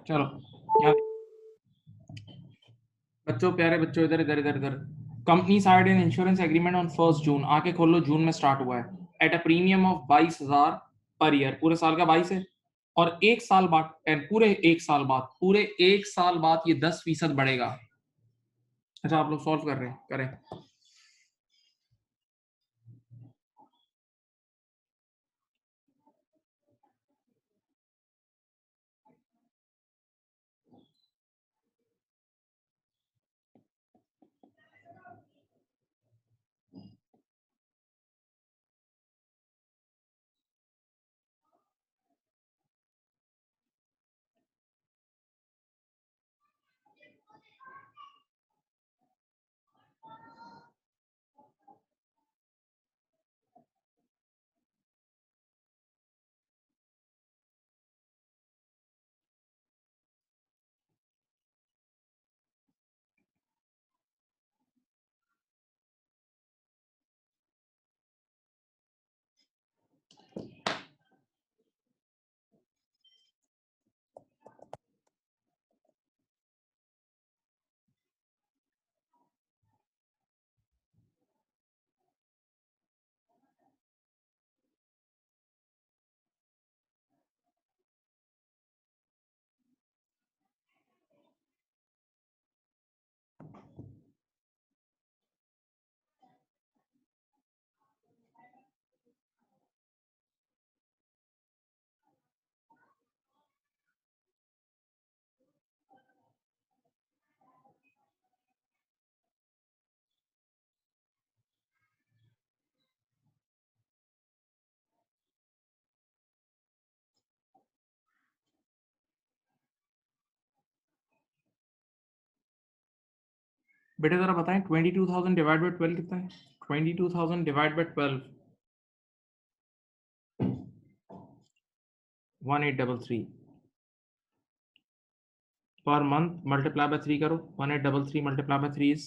चलो क्या बच्चों, प्यारे बच्चों, इधर इधर इधर इधर। Company side an insurance agreement on 1 जून, आके खोल लो, जून में स्टार्ट हुआ है at a premium of 22,000 per year, पूरे साल का 22 है, और एक साल बाद पूरे एक साल बाद ये 10% बढ़ेगा। अच्छा, आप लोग सॉल्व कर रहे हैं, करें। बेटे जरा बताएं, 22,000 डिवाइड बाय 12 कितना है? 22,000 divide by 12, 1833 per month, multiply by 3 करो, 1833 मल्टीप्लाई बाय 3 इज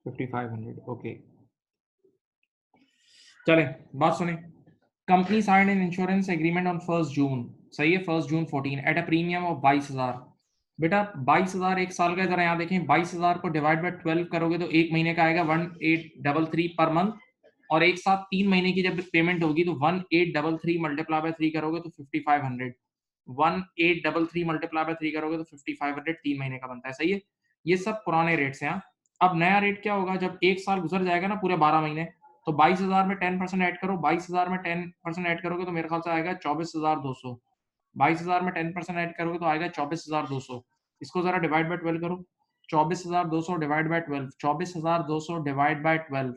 5500। ओके, चले बात सुने। Company signed an insurance agreement on 1 जून, सही है, 1 जून 14 एट अ प्रीमियम ऑफ 22,000। बेटा 22,000 एक साल का, जरा यहाँ देखें, 22,000 को डिवाइड बाय 12 करोगे तो एक महीने का आएगा 1833 पर मंथ, और एक साथ 3 महीने की जब पेमेंट होगी तो 1833 मल्टीप्लाई बाय 3 करोगे तो 5500, 1833 मल्टीप्लाई बाय 3 करोगे तो 5500 3 महीने का बनता है, सही है। ये सब पुराने रेट से। हाँ, अब नया रेट क्या होगा, जब एक साल गुजर जाएगा ना, पूरे 12 महीने, तो 22,000 में 10% ऐड करो, 22,000 में 10% ऐड करोगे तो मेरे ख्याल से आएगा 24,200। 22,000 में 10% ऐड करोगे तो आएगा 24,200। इसको जरा डिवाइड बाय 12 करो, 24,200 divide by 12, 24,200 divide by 12,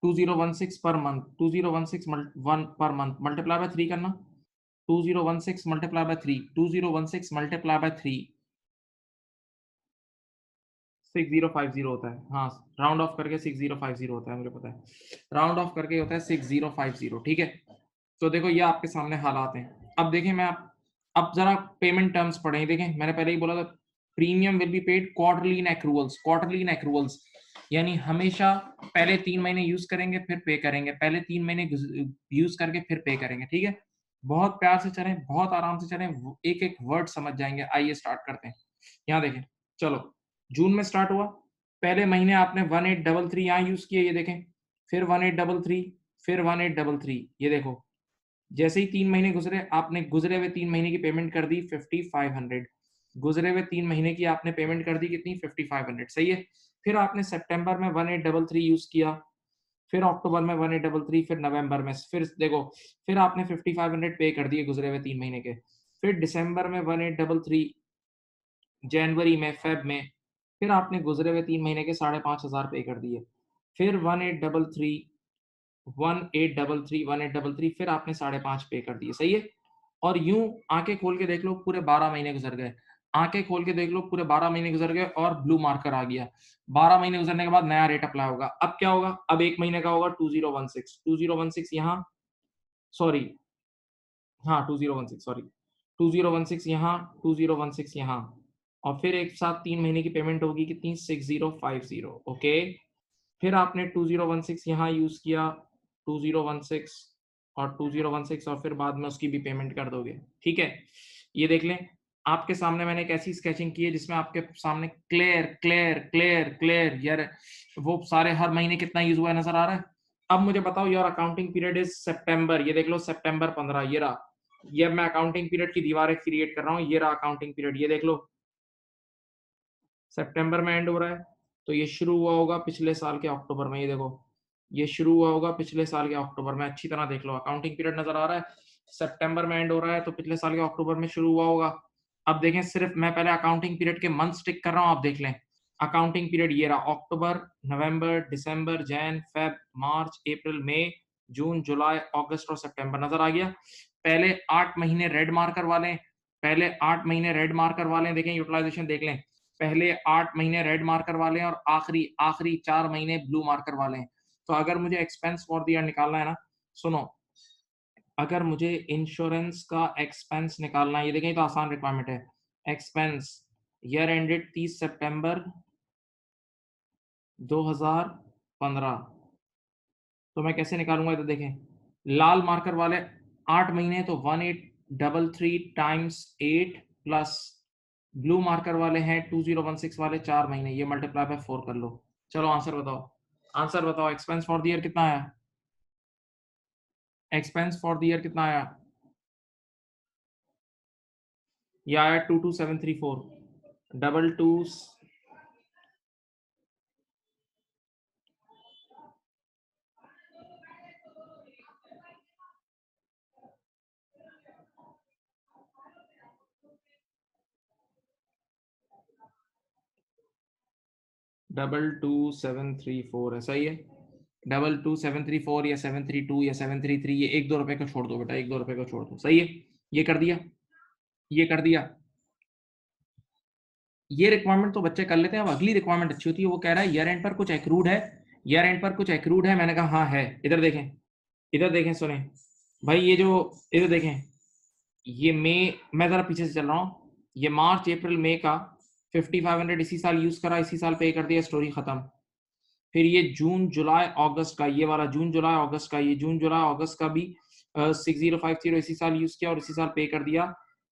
2016 per month, 2016 1 per month, multiply by 3 करना, 2016 मल्टीप्लाई बाय 3, 2016 मल्टीप्लाई बाय 3, 6050 होता है। हाँ, राउंड ऑफ करके 6050 होता है, मुझे पता है, राउंड ऑफ करके होता है 6050। ठीक है, तो देखो ये आपके सामने हालात हैं। अब देखें, अब जरा पेमेंट टर्म्स पढ़ें। देखें, मैंने पहले ही बोला था, premium will be paid quarterly in accruals, quarterly in accruals, यानी हमेशा पहले 3 महीने यूज करेंगे फिर पे करेंगे, पहले 3 महीने यूज करके फिर पे करेंगे। ठीक है, बहुत प्यार से चलें, बहुत आराम से चलें, एक एक वर्ड समझ जाएंगे। आइए स्टार्ट करते हैं। यहाँ देखें, चलो, जून में स्टार्ट हुआ, पहले महीने आपने 1833 यहाँ यूज किया, ये देखें, फिर 1833, फिर 1833, ये देखो, जैसे ही 3 महीने गुजरे, आपने गुजरे हुए 3 महीने की पेमेंट कर दी 5500, गुजरे हुए 3 महीने की आपने पेमेंट कर दी कितनी, 5500, सही है। फिर आपने सितंबर में 1833 यूज किया, फिर अक्टूबर में 1833, फिर नवंबर में, फिर देखो, फिर आपने 5500 पे कर दिए गुजरे हुए 3 महीने के, फिर दिसंबर में 1833, जनवरी में, फेब में, फिर आपने गुजरे हुए 3 महीने के 5,500 पे कर दिए, फिर 1833, 1833 फिर आपने 5.5 पे कर दिए, सही है। और यूं आंखें खोल के देख लो, पूरे 12 महीने गुजर गए, आंखें खोल के देख लो, पूरे 12 महीने गुजर गए और ब्लू मार्कर आ गया। 12 महीने गुजरने के बाद नया रेट अप्लाई होगा। अब क्या होगा, अब एक महीने का होगा 2016, 2016 यहाँ, सॉरी, हाँ 2016, सॉरी, 2016 यहाँ, 2016 यहाँ, और फिर एक साथ 3 महीने की पेमेंट होगी कितनी, 6050। ओके, फिर आपने 2016 यहाँ यूज किया, 2016 और 2016, और फिर बाद में उसकी भी पेमेंट कर दोगे। ठीक है, ये देख लें, आपके सामने मैंने एक ऐसी स्केचिंग की है जिसमें आपके सामने क्लियर क्लियर क्लियर क्लियर यार वो सारे हर महीने कितना यूज हुआ है नजर आ रहा है। अब मुझे बताओ योर अकाउंटिंग पीरियड इज सितंबर, ये देख लो सितंबर 15, ये रहा। ये मैं अकाउंटिंग पीरियड की दीवार क्रिएट कर रहा हूँ, ये रहा अकाउंटिंग पीरियड, ये देख लो सितंबर में एंड हो रहा है। तो ये शुरू हुआ होगा पिछले साल के अक्टूबर में, ये देखो ये शुरू हुआ होगा पिछले साल के अक्टूबर में। अच्छी तरह देख लो, अकाउंटिंग पीरियड नजर आ रहा है, सितंबर में एंड हो रहा है तो पिछले साल के अक्टूबर में शुरू हुआ होगा। अब देखें, सिर्फ मैं पहले अकाउंटिंग पीरियड के मंथ टिक कर रहा हूं, आप देख लें। अकाउंटिंग पीरियड ये रहा, अक्टूबर, नवंबर, दिसंबर, जैन, फेब, मार्च, अप्रैल, मई, जून, जुलाई, अगस्त और सितंबर नजर आ गया। पहले 8 महीने रेड मार्कर वाले, पहले 8 महीने रेड मार्कर वाले देखें, यूटिलाइजेशन देख लें। पहले 8 महीने रेड मार्कर वाले हैं और आखिरी आखिरी 4 महीने ब्लू मार्कर वाले हैं। तो अगर मुझे एक्सपेंस फॉर द ईयर निकालना है ना, सुनो, अगर मुझे इंश्योरेंस का एक्सपेंस निकालना है, ये देखें तो आसान रिक्वायरमेंट है। एक्सपेंस ईयर एंडेड 30 सितंबर 2015, तो मैं कैसे निकालूंगा, तो देखें लाल मार्कर वाले 8 महीने तो 1833 टाइम्स 8 प्लस ब्लू मार्कर वाले हैं 2016 वाले 4 महीने, ये मल्टीप्लाई बाय 4 कर लो। चलो आंसर बताओ, आंसर बताओ, एक्सपेंस फॉर द ईयर कितना आया, एक्सपेंस फॉर द ईयर कितना आया, ये आया 22734 डबल टू 22734 है, सही है। 22734 या 732 या 733, ये 1-2 रुपए को छोड़ दो बेटा, 1-2 रुपए को छोड़ दो, सही है। ये कर दिया, ये कर दिया। ये रिक्वायरमेंट तो बच्चे कर लेते हैं। अब अगली रिक्वायरमेंट अच्छी होती है, वो कह रहा है ईयर एंड पर कुछ एक्रूड है, ईयर एंड पर कुछ एक्रूड है। मैंने कहा हाँ है, इधर देखें, इधर देखें, सुने भाई, ये जो इधर देखें, ये मई, मैं जरा पीछे से चल रहा हूँ, ये मार्च अप्रैल मई का 5500 इसी साल यूज करा, इसी साल पे कर दिया, स्टोरी खत्म। फिर ये जून जुलाई अगस्त का, ये वाला जून जुलाई अगस्त का, ये जून जुलाई अगस्त का भी 6050 इसी साल यूज किया और इसी साल पे कर दिया,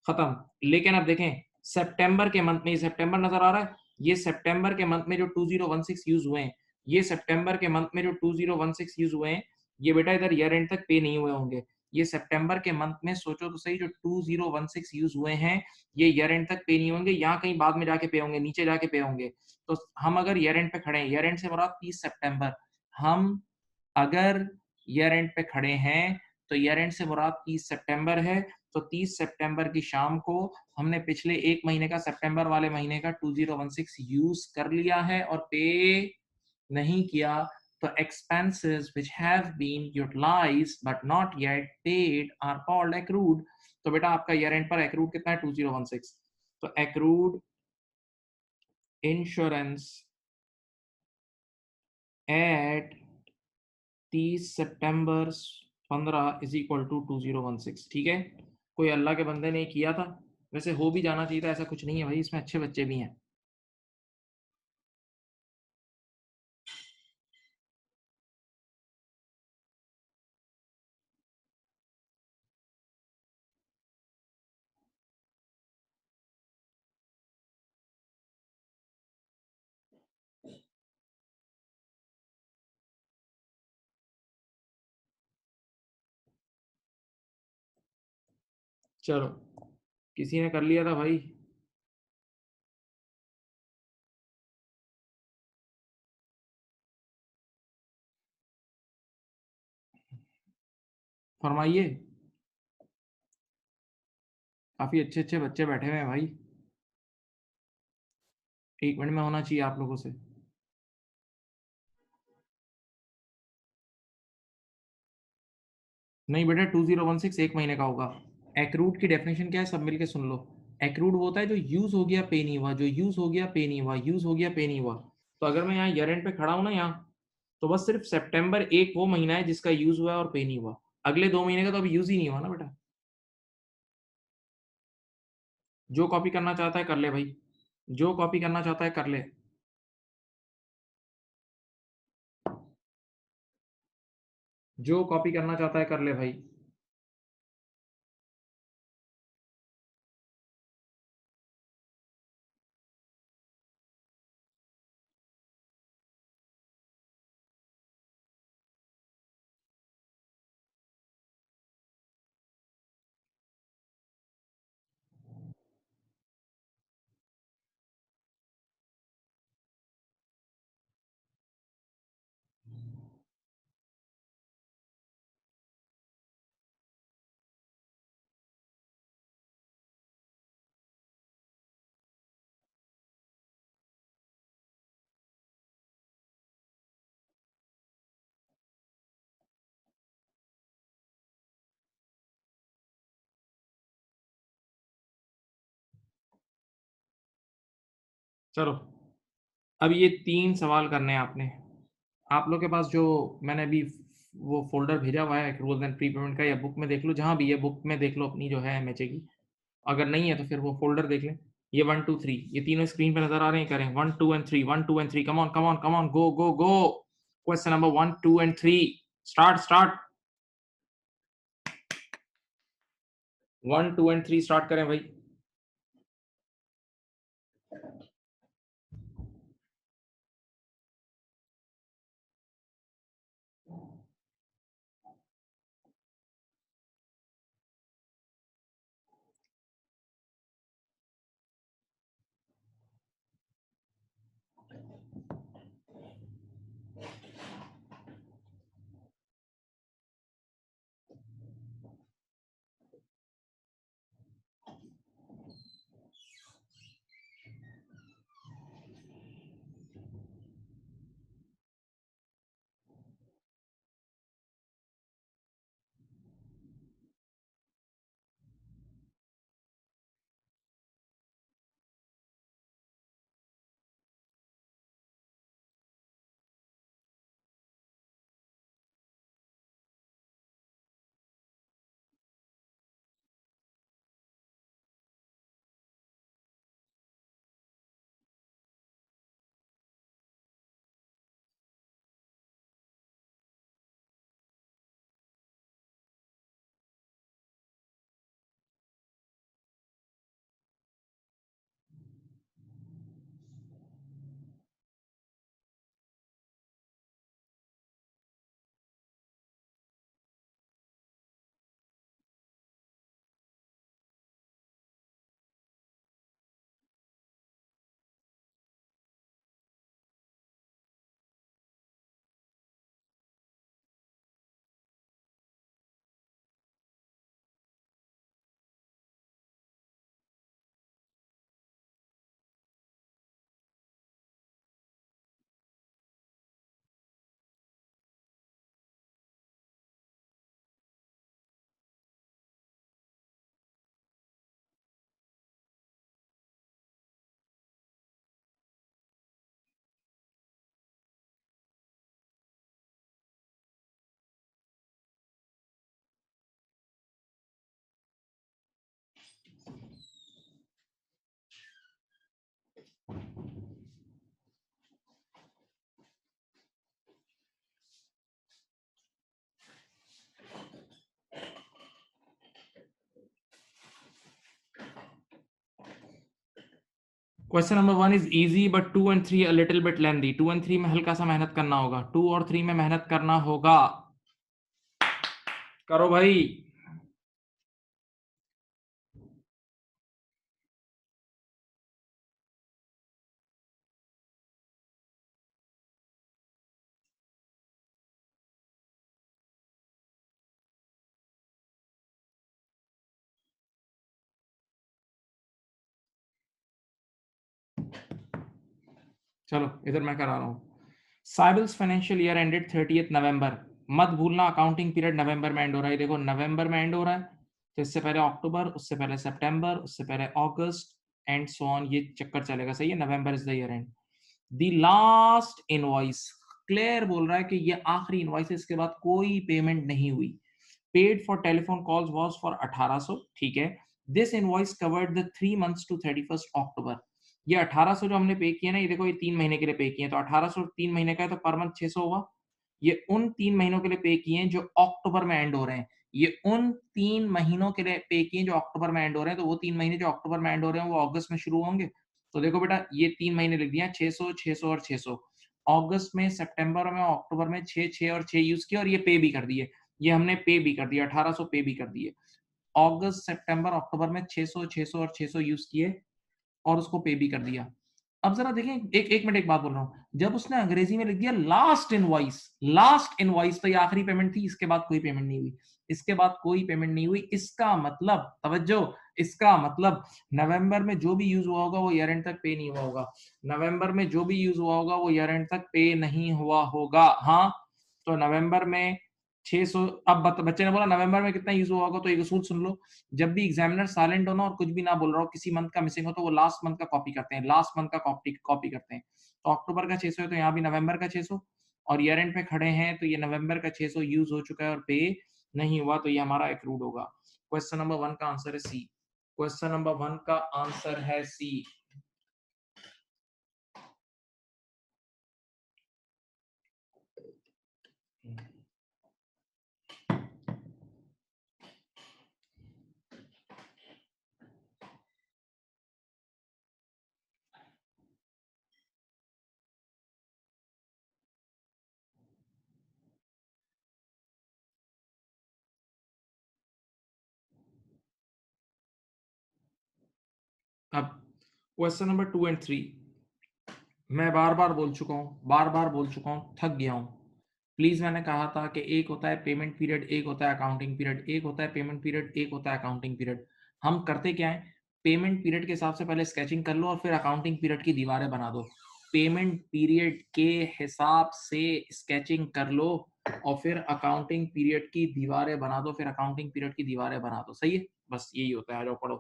खत्म। लेकिन अब देखें सितंबर के मंथ में, ये सितंबर नजर आ रहा है, ये सितंबर के मंथ में जो 2016 यूज हुए हैं, ये सितंबर के मंथ में जो 2016 यूज हुए हैं, ये बेटा इधर ईयर एंड तक पे नहीं हुए होंगे। ये सितंबर के मंथ में सोचो तो सही, जो 2016 यूज हुए हैं, ये ईयर एंड तक पे नहीं होंगे, यहाँ कहीं बाद में जाके पे होंगे, नीचे जाके पे होंगे। तो हम अगर ईयर एंड पे खड़े हैं, ईयर एंड से मुराद 30 सितंबर, हम अगर ईयर एंड पे खड़े हैं तो ईयर एंड से मुराद 30 सितंबर है। तो 30 सितंबर की शाम को हमने पिछले एक महीने का, सितंबर वाले महीने का 2016 यूज कर लिया है और पे नहीं किया, तो expenses which have been utilized but not yet paid are called accrued। तो बेटा आपका ईयर एंड पर accrued कितना है, 2016। तो accrued insurance at 30 September 15 is equal to 2016, ठीक है। कोई अल्लाह के बंदे ने किया था, वैसे हो भी जाना चाहिए था, ऐसा कुछ नहीं है भाई, इसमें अच्छे बच्चे भी हैं। चलो, किसी ने कर लिया था भाई, फरमाइए। काफी अच्छे अच्छे बच्चे बैठे हुए हैं भाई, 1 मिनट में होना चाहिए आप लोगों से। नहीं बेटा 2016 एक महीने का होगा। एक्रूड की डेफिनेशन क्या है, सब मिलके सुन लो। एक्रूड वो होता है जो यूज हो गया पे नहीं हुआ, जो यूज हो गया पे नहीं हुआ, यूज हो गया पे नहीं हुआ। तो अगर मैं यहाँ ईयर एंड पे खड़ा हूँ ना यहाँ, तो बस सिर्फ सितंबर एक वो महीना है जिसका यूज हुआ है और पे नहीं हुआ, अगले 2 महीने का तो अभी यूज ही नहीं हुआ ना बेटा। जो कॉपी करना चाहता है कर ले भाई, जो कॉपी करना चाहता है कर ले। जो कॉपी करना चाहता है कर ले भाई। चलो अब ये 3 सवाल करने हैं आपने। आप लोग के पास जो मैंने अभी वो फ़ोल्डर भेजा हुआ है एक्रूअल्स एंड प्री पेमेंट का, या बुक में देख लो, जहाँ भी है बुक में देख लो अपनी जो है एमएचए की। अगर नहीं है तो फिर वो फ़ोल्डर देख लें। ये 1, 2, 3 ये तीनों स्क्रीन पे नज़र आ रहे हैं, करें 1, 2 and 3 1, 2 and 3 come on, come on, come on, go, go, go. Question number 1, 2 and 3 start, start. 1, 2 and 3 start करें भाई। Question number 1 is easy but 2 and 3 a little bit lengthy. 2 and 3 में हल्का सा मेहनत करना होगा। 2 और 3 में मेहनत करना होगा। करो भाई। चलो इधर मैं करा रहा हूँ। साइबल्स फाइनेंशियल ईयर एंडेड 30th नवंबर। मत भूलना अकाउंटिंग पीरियड नवंबर में एंड हो रहा है। देखो नवंबर में एंड हो रहा है, तो इससे पहले अक्टूबर, उससे पहले सितंबर, उससे पहले अगस्त एंड सो ऑन, ये चक्कर चलेगा। सही है, November is the year and. The last invoice clear बोल रहा है कि ये आखिरी इनवॉइस है, इसके बाद कोई पेमेंट नहीं हुई। Paid for telephone calls was for 1800, ठीक है। This invoice covered the 3 months to 31st October. ये 1800 जो हमने पे किया ना, ये देखो ये 3 महीने के लिए पे किए हैं, तो 1800 3 महीने का है, तो पर मंथ 600 हुआ। ये उन 3 महीनों के लिए पे किए हैं जो अक्टूबर में एंड हो रहे हैं। ये उन 3 महीनों के लिए पे किए हैं जो अक्टूबर में एंड हो रहे हैं, तो वो 3 महीने जो अक्टूबर में एंड हो रहे हैं वो अगस्त में शुरू होंगे। तो देखो बेटा ये 3 महीने लिख दिया, 600 600 और 600। अगस्त में, सितंबर में, अक्टूबर में 6 6 और 6 यूज किए और ये पे भी कर दिए। ये हमने पे भी कर दिया, 1800 पे भी कर दिए। अगस्त, सितंबर, अक्टूबर में 600 600 और 600 यूज किए और उसको पे भी कर दिया। अब जरा देखें, एक मिनट, एक बात बोल रहा हूँ। जब उसने अंग्रेजी में लिख दिया लास्ट इनवॉइस, तो ये आखिरी पेमेंट थी, इसके बाद कोई पेमेंट नहीं हुई। इसके बाद कोई पेमेंट नहीं हुई, इसका मतलब, तवज्जो, इसका मतलब नवंबर में जो भी यूज हुआ होगा वो ईयर एंड तक पे नहीं हुआ होगा। नवंबर में जो भी यूज हुआ होगा वो ईयर एंड तक पे नहीं हुआ होगा। हाँ, तो नवंबर में 600। अब बच्चे ने बोला नवंबर में कितना यूज हुआ होगा, तो एक असूल सुन लो, जब भी एग्जामिनर साइलेंट हो ना और कुछ भी ना बोल रहा हो, किसी मंथ का मिसिंग हो, तो वो लास्ट मंथ का कॉपी करते हैं, लास्ट मंथ का कॉपी करते हैं। तो अक्टूबर का 600 है तो यहाँ भी नवंबर का 600, और ईयर एंड पे खड़े हैं तो ये नवंबर का 600 यूज हो चुका है और पे नहीं हुआ, तो ये हमारा एक्रूड होगा। क्वेश्चन नंबर 1 का आंसर है सी। क्वेश्चन नंबर 1 का आंसर है सी। अब क्वेश्चन नंबर 2 एंड 3, मैं बार बार बोल चुका हूँ, बार बार बोल चुका हूँ, थक गया हूँ। प्लीज, मैंने कहा था कि एक होता है पेमेंट पीरियड, एक होता है अकाउंटिंग पीरियड, एक होता है पेमेंट पीरियड, एक होता है अकाउंटिंग पीरियड। हम करते क्या है, पेमेंट पीरियड के हिसाब से पहले स्केचिंग कर लो और फिर अकाउंटिंग पीरियड की दीवारें बना दो। पेमेंट पीरियड के हिसाब से स्केचिंग कर लो और फिर अकाउंटिंग पीरियड की दीवारें बना दो, फिर अकाउंटिंग पीरियड की दीवारें बना दो। सही है, बस यही होता है। जो पढ़ो,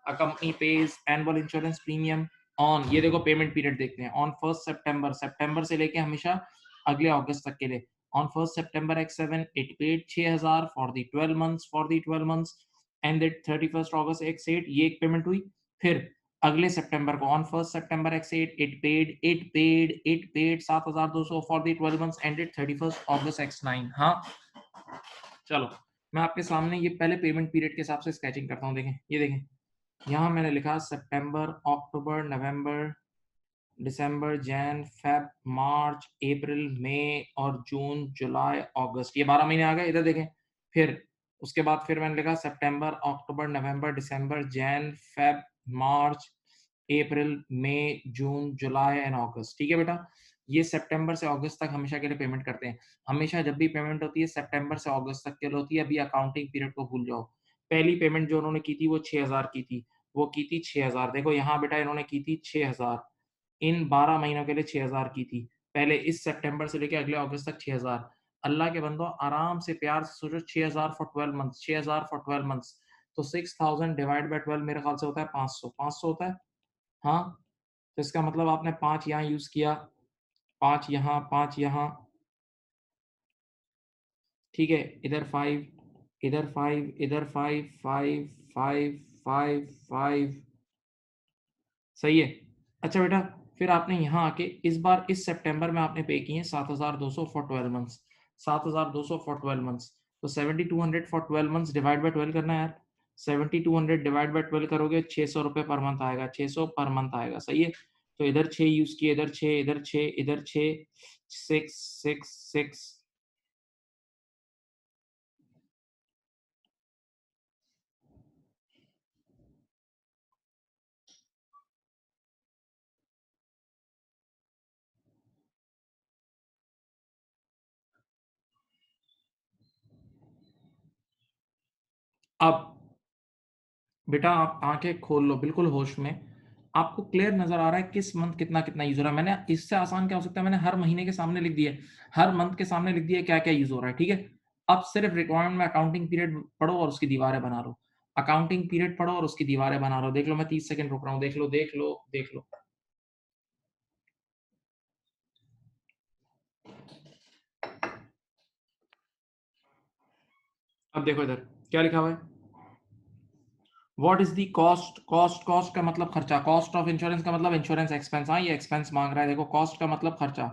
a company page annual insurance premium on, ये देखो पेमेंट पीरियड देखते हैं, ऑन 1 सितंबर, सितंबर से लेके हमेशा अगले अगस्त तक के लिए। On 1st September X7, it paid 6,000 for the 12 months, ended 31st August X8, ये एक पेमेंट हुई। फिर अगले सितंबर को on 1st September X8, it paid 7,200 for the 12 months, ended 31st August X9। हाँ, चलो मैं आपके सामने ये पहले पेमेंट पीरियड के हिसाब से स्केचिंग करता हूँ। देखें, ये देखें, यहाँ मैंने लिखा सितंबर, अक्टूबर, नवंबर, दिसंबर, जैन, फेब, मार्च, अप्रैल, मई और जून, जुलाई, अगस्त, ये 12 महीने आ गए। इधर देखें, फिर उसके बाद फिर मैंने लिखा सितंबर, अक्टूबर, नवंबर, दिसंबर, जैन, फेब, मार्च, अप्रैल, मई, जून, जुलाई एंड अगस्त। ठीक है बेटा, ये सितंबर से अगस्त तक हमेशा के लिए पेमेंट करते हैं। हमेशा जब भी पेमेंट होती है सितंबर से अगस्त तक के लिए होती है। अभी अकाउंटिंग पीरियड को भूल जाओ। पहली पेमेंट जो उन्होंने की थी वो 6,000 की थी, वो की थी 6,000। देखो यहाँ बेटा इन्होंने की थी 6,000, इन 12 महीनों के लिए 6,000 की थी। पहले इस सितंबर से लेके अगले अगस्त तक 6,000। अल्लाह के बंदो, आराम से प्यार से सोचो, 6,000 फॉर 12 मंथ्स, 6,000 फॉर 12 मंथ्स, तो 6,000 डिवाइड बाय 12 मेरे ख्याल से होता है 500, 500 होता है। हाँ, तो इसका मतलब आपने 5 यहाँ यूज किया, 5 यहाँ, 5 यहाँ, ठीक है, इधर 5, इधर 5, इधर 5, 5, 5, 5, 5, सही है। अच्छा बेटा, फिर आपने यहाँ आके इस बार इस सितंबर में आपने पे किए हैं 7,200 फॉर 12 मंथ्स, 7,200 फॉर 12 मंथ्स, तो 7,200 फॉर 12 मंथ्स डिवाइड बाय 12 करना है यार। 7,200 डिवाइड बाय 12 करोगे 600 रुपए पर मंथ आएगा, 600 पर मंथ आएगा। सही है, तो इधर 6 यूज किए, इधर 6, इधर 6, इधर 6, 6, 6, 6। अब बेटा आप आंखें खोल लो बिल्कुल होश में, आपको क्लियर नजर आ रहा है किस मंथ कितना कितना यूज हो रहा है। मैंने इससे आसान क्या हो सकता है, मैंने हर महीने के सामने लिख दिया है, हर मंथ के सामने लिख दिया है क्या क्या यूज हो रहा है। ठीक है, अब सिर्फ रिक्वायरमेंट में अकाउंटिंग पीरियड पढ़ो और उसकी दीवारें बना लो, अकाउंटिंग पीरियड पढ़ो और उसकी दीवारें बना लो। देख लो, मैं 30 सेकंड रुक रहा हूँ, देख लो, देख लो, देख लो। अब देखो इधर क्या लिखा हुआ है, what is the cost, cost, cost का मतलब खर्चा, कॉस्ट ऑफ इंश्योरेंस का मतलब इंश्योरेंस एक्सपेंस। हाँ, ये एक्सपेंस मांग रहा है, देखो कॉस्ट का मतलब खर्चा।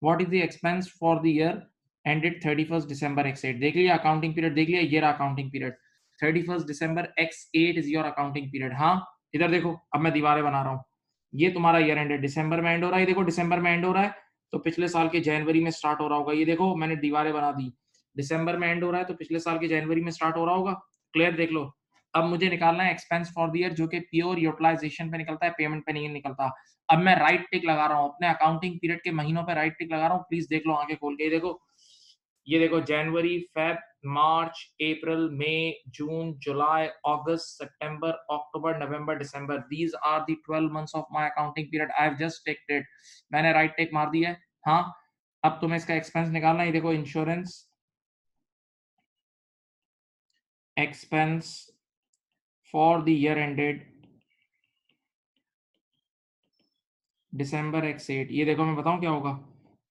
What is the expense for the year ended 31st December X8, देख लिया अकाउंटिंग पीरियड, देख लिया ये रहा accounting period, 31st December X8 is your accounting period. हाँ, इधर देखो, अब मैं दीवारें बना रहा हूँ, ये तुम्हारा ईयर एंडेड दिसंबर में एंड हो रहा है, देखो दिसंबर में एंड हो रहा है, तो पिछले साल के जनवरी में स्टार्ट हो रहा होगा। ये देखो मैंने दीवारें बना दी, दिसंबर में एंड हो रहा है तो पिछले साल के जनवरी में स्टार्ट हो रहा होगा। क्लियर, देख लो। अब मुझे निकालना है एक्सपेंस फॉर द ईयर, जो कि प्योर यूटिलाइजेशन पे निकलता है, पेमेंट पे नहीं निकलता। अब मैं राइट टिक लगा रहा हूँ अपने अकाउंटिंग पीरियड के महीनों पे, राइट टिक लगा रहा हूँ। प्लीज देख लो आंखें खोल के, देखो, ये देखो, जनवरी, फेब, मार्च, अप्रैल, मई, जून, जुलाई, अगस्त, सितंबर, अक्टूबर, नवंबर, दिसंबर, these are the 12 months of my accounting period, I have just taked it, मैंने राइट टिक मार दिया है। हाँ, अब तुम्हें इसका एक्सपेंस निकालना है, ये देखो insurance, expense for the year ended December X8। ये देखो मैं बताऊं क्या होगा।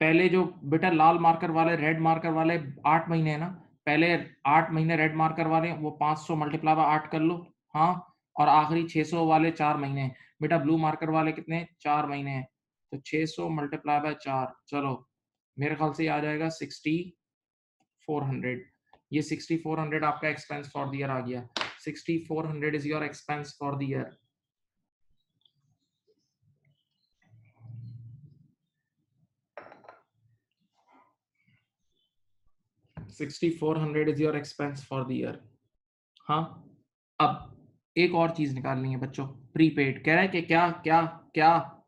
पहले जो बेटा लाल मार्कर वाले रेड मार्कर वाले 8 महीने है ना, पहले 8 महीने रेड मार्कर वाले वो 500 मल्टीप्लाई बाय 8 कर लो। हाँ, और आखिरी 600 वाले 4 महीने हैं। बेटा ब्लू मार्कर वाले कितने 4 महीने हैं, तो 600 मल्टीप्लाई बाय 4, चलो मेरे ख्याल से ये आ जाएगा 6400। ये 6400 आपका एक्सपेंस फॉर द ईयर आ गया। 6400 is your expense for the year. 6400 is your expense for the year. हाँ, अब एक और चीज निकालनी है बच्चों, प्रीपेड। कह रहा है कि क्या क्या क्या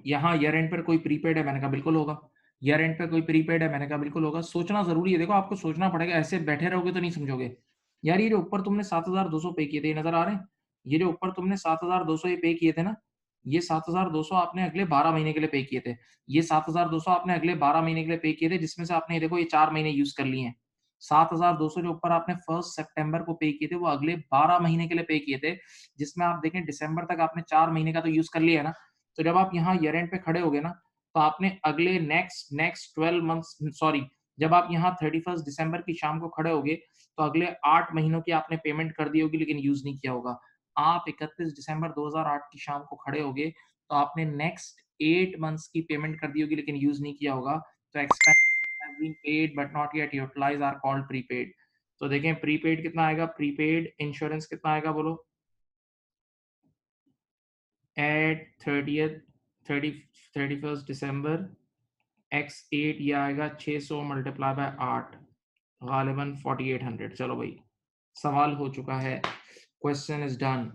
यहाँ ईयर एंड पर कोई प्रीपेड है, मैंने कहा बिल्कुल होगा। ईयर एंड पे कोई प्रीपेड है, मैंने कहा बिल्कुल होगा। सोचना जरूरी है, देखो आपको सोचना पड़ेगा, ऐसे बैठे रहोगे तो नहीं समझोगे। यार ये जो ऊपर तुमने 7200 पे किए थे, ये नजर आ रहे हैं? ये जो ऊपर तुमने 7200 ये पे किए थे ना, ये 7200 आपने अगले 12 महीने के लिए पे किए थे। ये 7200 आपने अगले 12 महीने के लिए पे किए थे, जिसमें से आपने ये देखो ये 4 महीने यूज कर लिए हैं। 7200 जो ऊपर आपने 1 सितंबर को पे किए थे, वो अगले 12 महीने के लिए पे किए थे, जिसमें आप देखें दिसंबर तक आपने 4 महीने का तो यूज कर लिया है ना। तो जब आप यहाँ ईयर एंड पे खड़े होगे ना, तो आपने अगले नेक्स्ट नेक्स्ट 12 मंथ्स, सॉरी, जब आप यहाँ 31 दिसंबर की शाम को खड़े होगे, तो अगले 8 महीनों की आपने पेमेंट कर दी होगी लेकिन यूज नहीं किया होगा। आप 31 दिसंबर 2008 की शाम को खड़े होगे, तो आपने नेक्स्ट 8 मंथ्स की पेमेंट कर दी होगी लेकिन यूज नहीं किया होगा। तो expense have been paid but not yet utilise are called prepaid. तो देखें प्रीपेड कितना आएगा, प्रीपेड इंश्योरेंस कितना आएगा बोलो, एट 31 दिसंबर X8 ये आएगा 600 मल्टीप्लाई बाय 8, गालिबन 4800। चलो भाई, सवाल हो चुका है, क्वेश्चन इज डन।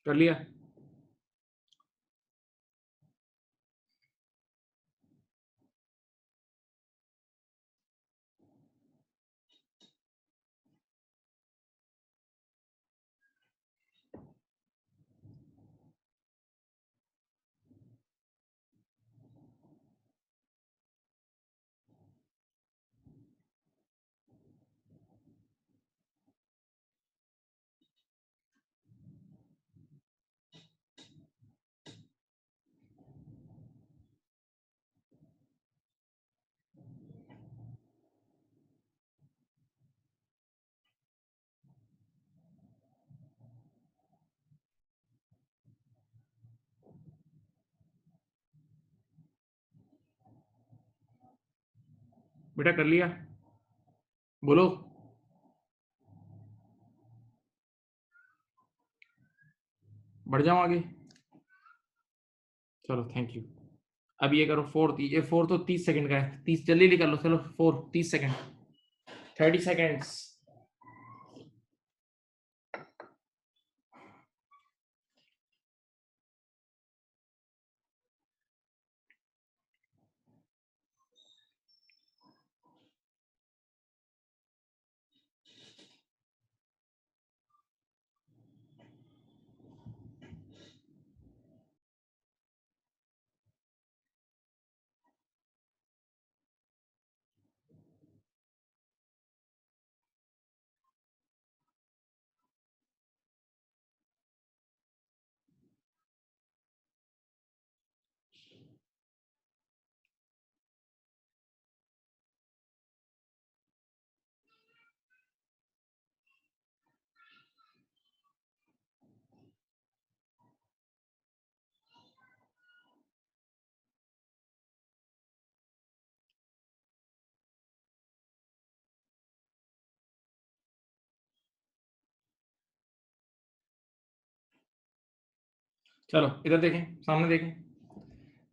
कर लिया? बेटा कर लिया, बोलो। बढ़ जाओ आगे, चलो थैंक यू। अब ये करो फोर्थ, ये फोर तो 30 सेकंड का है, 30 जल्दी जल्दी कर लो, चलो फोर 30 सेकंड, 30 सेकंड्स। चलो इधर देखें, सामने देखें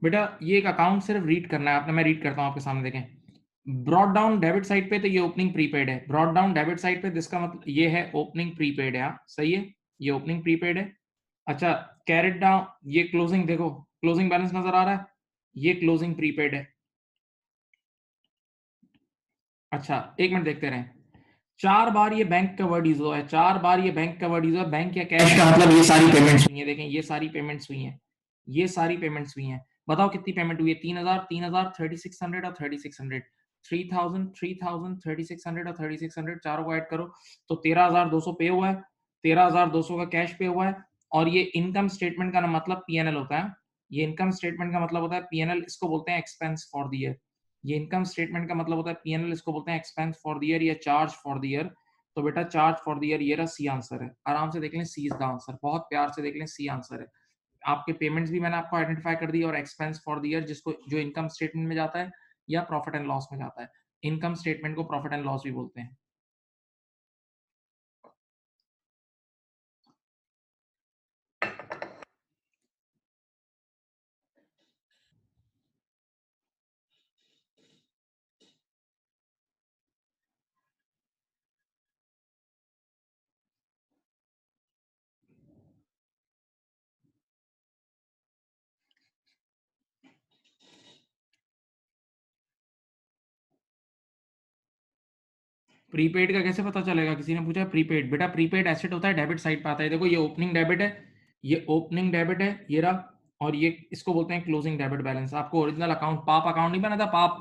बेटा, ये एक अकाउंट सिर्फ रीड करना है आपने, मैं रीड करता हूँ आपके सामने, देखें ब्रॉड डाउन डेबिट साइड पे तो ये ओपनिंग प्रीपेड है, ब्रॉड डाउन डेबिट साइड पे जिसका मतलब ये है ओपनिंग प्रीपेड है, सही है, ये ओपनिंग प्रीपेड है। अच्छा कैरेट डाउन, ये क्लोजिंग देखो, क्लोजिंग बैलेंस नजर आ रहा है, ये क्लोजिंग प्रीपेड है। अच्छा एक मिनट देखते रहें, 4 बार ये बैंक का वर्ड यूज हुआ है, 4 बार ये बैंक का वर्ड यूज हुआ है, बैंक या कैश का मतलब ये सारी पेमेंट्स हुई हैं, देखें ये सारी पेमेंट्स हुई हैं, ये सारी पेमेंट्स हुई हैं, बताओ कितनी पेमेंट हुई है, 3000, 3000, 3600 और 3600, 3000, 3000, 3600 और 3600, चारों को ऐड करो तो 13200 पे हुआ है, 13200 का कैश पे हुआ है। और ये इनकम स्टेटमेंट का मतलब पीएनएल होता है, ये इनकम स्टेटमेंट का मतलब होता है पीएनएल, इसको बोलते हैं एक्सपेंस फॉर द ईयर, ये इनकम स्टेटमेंट का मतलब होता है पीएनएल, इसको बोलते हैं एक्सपेंस फॉर द ईयर या चार्ज फॉर द ईयर। तो बेटा चार्ज फॉर द ईयर, ये रहा सी आंसर है, आराम से देख लें, सी इज द आंसर, बहुत प्यार से देख लें, सी आंसर है। आपके पेमेंट्स भी मैंने आपको आइडेंटिफाई कर दी, और एक्सपेंस फॉर द ईयर जिसको जो इनकम स्टेटमेंट में जाता है या प्रॉफिट एंड लॉस में जाता है, इनकम स्टेटमेंट को प्रॉफिट एंड लॉस भी बोलते हैं। प्रीपेड का कैसे पता चलेगा, किसी ने पूछा प्रीपेड, बेटा प्रीपेड एसेट होता है, डेबिट साइड पे आता है, देखो ये ओपनिंग डेबिट है, ये ओपनिंग डेबिट है, ये रहा, और ये इसको बोलते हैं क्लोजिंग डेबिट बैलेंस। आपको ओरिजिनल अकाउंट पाप अकाउंट नहीं बना था, पाप,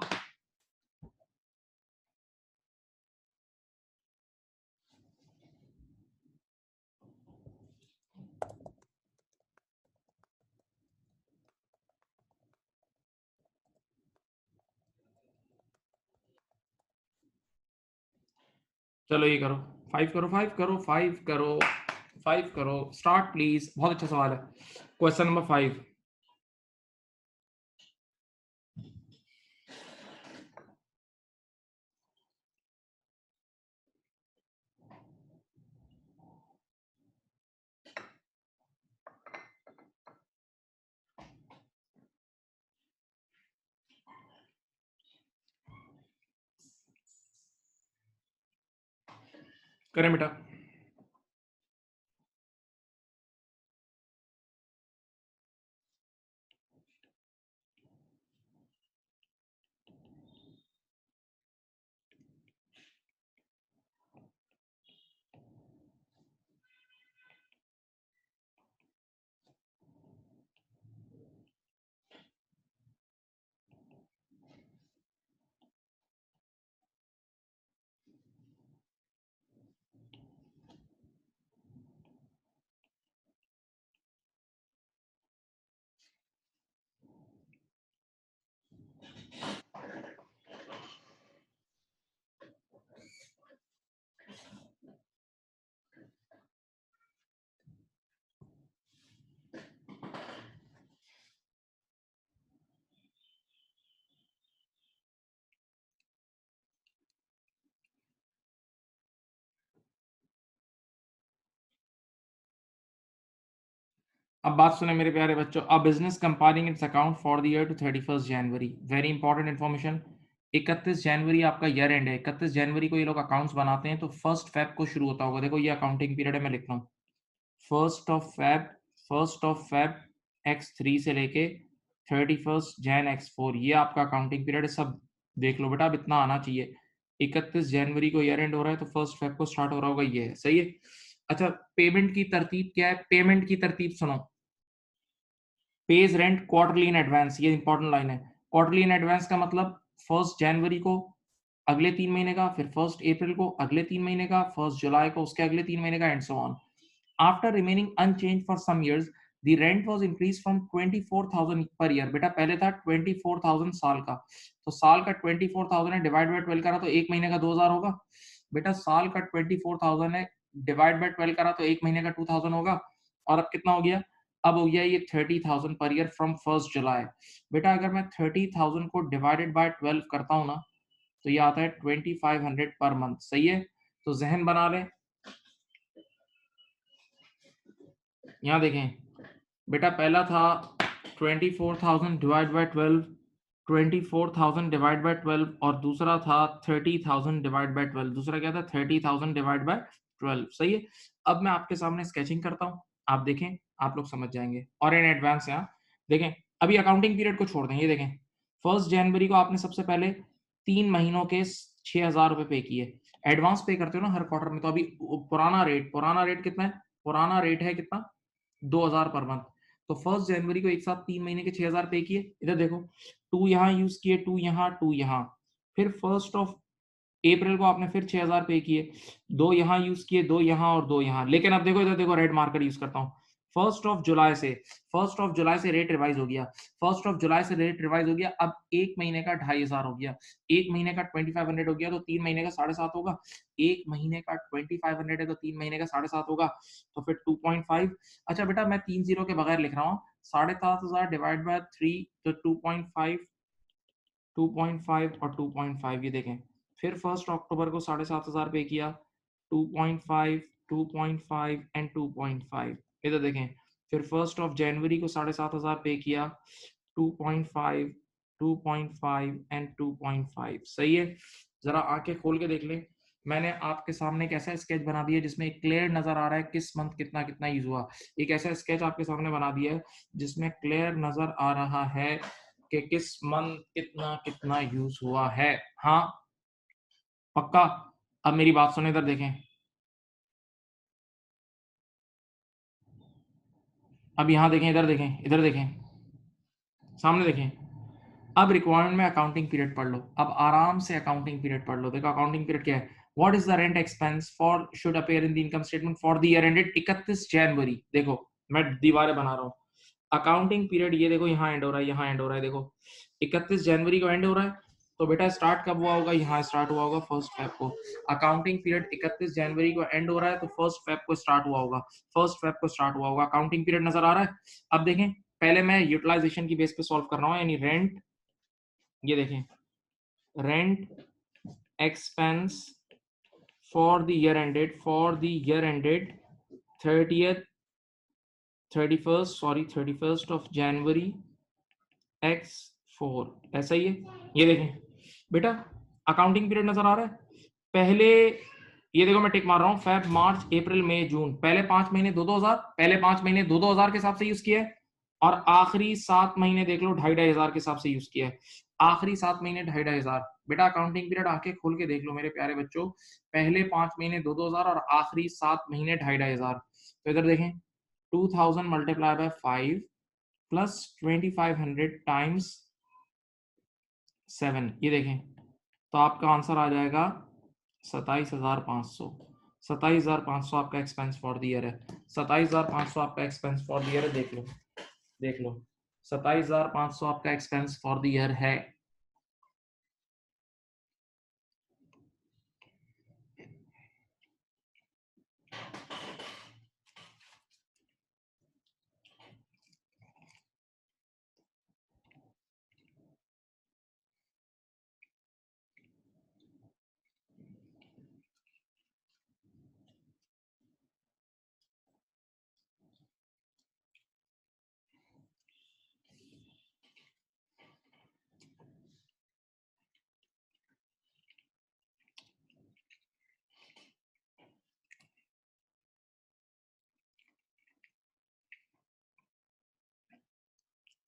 चलो ये करो, 5 करो, 5 करो, 5 करो, 5 करो, स्टार्ट प्लीज, बहुत अच्छा सवाल है। क्वेश्चन नंबर 5, करें बेटा। अब बात सुने मेरे प्यारे बच्चों, a business compiling its account for the year to 31 January, very important information, 31 जनवरी आपका ईयर एंड है, 31 जनवरी को ये लोग अकाउंट्स बनाते हैं, तो फर्स्ट फेब को शुरू होता होगा, देखो ये अकाउंटिंग पीरियड है, मैं लिख रहा हूँ, first of Feb, first of Feb X3 से लेके 31 जैन X4, ये आपका अकाउंटिंग पीरियड है, सब देख लो बेटा, अब इतना आना चाहिए, 31 जनवरी को ईयर एंड हो रहा है तो फर्स्ट फेब को स्टार्ट हो रहा होगा, ये है, सही है। अच्छा पेमेंट की तरतीब क्या है, पेमेंट की तरतीब सुनो, page rent quarterly in advance, ये इंपॉर्टेंट लाइन है, क्वार्टरली इन एडवांस का मतलब 1 जनवरी को अगले 3 महीने का, फिर 1 अप्रैल को अगले 3 महीने का, 1 जुलाई को उसके अगले 3 महीने का, and so on. After remaining unchange for some years the rent was increase from 24,000 per year, बेटा पहले था 24,000 साल का, तो साल का 24,000 है, डिवाइड बाय 12 करा तो एक महीने का 2,000 होगा, बेटा साल का 24,000 है, डिवाइड बाय 12 करा तो एक महीने का 2,000 होगा, और अब कितना हो गया, अब हो गया ये 30,000 पर ईयर फ्रॉम 1 जुलाई। बेटा अगर मैं 30,000 को डिवाइडेड बाय 12 करता हूँ ना, तो ये आता है 2500 पर मंथ, सही है। तो जहन बना लें, यहाँ देखें बेटा पहला था 24,000 डिवाइड बाय 12, 24,000 डिवाइड बाय 12, और दूसरा था 30,000 डिवाइड बाय 12। दूसरा क्या था? 30,000 डिवाइड बाय 12। सही है। अब मैं आपके सामने स्केचिंग करता हूं, आप देखें, आप लोग समझ जाएंगे। और इन एडवांस यहाँ देखें, अभी अकाउंटिंग पीरियड को छोड़ दें। ये देखें, 1 जनवरी को आपने सबसे पहले 3 महीनों के 6,000 रुपए पे किए। एडवांस पे करते हो ना हर क्वार्टर में, तो अभी पुराना रेट कितना है? पुराना रेट है कितना? 2,000 पर मंथ। तो 1 जनवरी को एक साथ 3 महीने के 6,000 पे किए। इधर देखो, 2 यहाँ यूज किए, 2 यहाँ, 2 यहाँ। फिर 1 अप्रैल को आपने फिर 6,000 पे किए, 2 यहाँ यूज किए, 2 यहाँ और 2 यहाँ। लेकिन अब देखो, इधर देखो, रेड मार्कर यूज करता हूँ। 1 जुलाई से रेट रिवाइज हो गया। 1 जुलाई से रेट रिवाइज हो गया। अब एक महीने का 2,500 हो गया, एक महीने का 2,500 हो गया, तो 3 महीने का 7.5 होगा। एक महीने का 2,500 है तो 3 महीने का 7.5 होगा, तो फिर 2.5। अच्छा बेटा, मैं 3 जीरो के बगैर लिख रहा हूँ। 7,500 डिवाइड बाय 3, तो 2.5, 2.5 और 2.5। ये देखें, फिर 1 अक्टूबर को 7,500 पे किया, 2.5, 2.5 एंड 2.5। इधर देखें, फिर 1 जनवरी को 7,500 पे किया, 2.5, 2.5 एंड 2.5। सही है। जरा आंखें खोल के देख लें, मैंने आपके सामने एक ऐसा स्केच बना दिया जिसमें क्लियर नजर आ रहा है किस मंथ कितना कितना यूज हुआ। एक ऐसा स्केच आपके सामने बना दिया है जिसमें क्लियर नजर आ रहा है कि किस मंथ कितना कितना यूज हुआ है। हाँ पक्का। अब मेरी बात सुने, इधर देखें, अब यहाँ देखें, इधर देखें, इधर देखें, सामने देखें। अब रिक्वायरमेंट में अकाउंटिंग पीरियड पढ़ लो, अब आराम से अकाउंटिंग पीरियड पढ़ लो। देखो अकाउंटिंग पीरियड क्या है? What is the rent expense for should appear in the income statement for the year ended 31 जनवरी। देखो मैं दीवारें बना रहा हूँ। अकाउंटिंग पीरियड ये देखो, यहाँ एंड हो रहा है, यहाँ एंड हो रहा है। देखो 31 जनवरी को एंड हो रहा है, तो बेटा स्टार्ट कब हुआ होगा? यहाँ स्टार्ट हुआ होगा 1 फेब को। अकाउंटिंग पीरियड 31 जनवरी को एंड हो रहा है, तो 1 फेब को स्टार्ट हुआ होगा, 1 फेब को स्टार्ट हुआ होगा। अकाउंटिंग पीरियड नजर आ रहा है। अब देखें, पहले मैं यूटिलाइजेशन की बेस पे सॉल्व कर रहा हूँ, यानी रेंट, ये देखें, rent expense for the year ended 30th 31st of January x4। ऐसा ही है। ये देखें बेटा, अकाउंटिंग पीरियड नजर आ रहा है। पहले ये देखो, मैं टिक मार रहा हूँ, फेब, मार्च, अप्रैल, मई, जून। पहले 5 महीने 2,000, पहले 5 महीने 2,000 के हिसाब से यूज किया है, और आखिरी 7 महीने देख लो 2,500 के हिसाब से यूज किया है। आखिरी 7 महीने 2,500। बेटा अकाउंटिंग पीरियड आंखें खोल के देख लो मेरे प्यारे बच्चों, पहले 5 महीने 2,000 और आखिरी 7 महीने 2,500। तो इधर देखें, 2,000 मल्टीप्लाई बाय 5 प्लस 2,500 टाइम्स 7। ये देखें, तो आपका आंसर आ जाएगा 27,500। 27,500 आपका एक्सपेंस फॉर द ईयर है। 27,500 आपका एक्सपेंस फॉर द ईयर है। देख लो, देख लो, 27,500 आपका एक्सपेंस फॉर द ईयर है।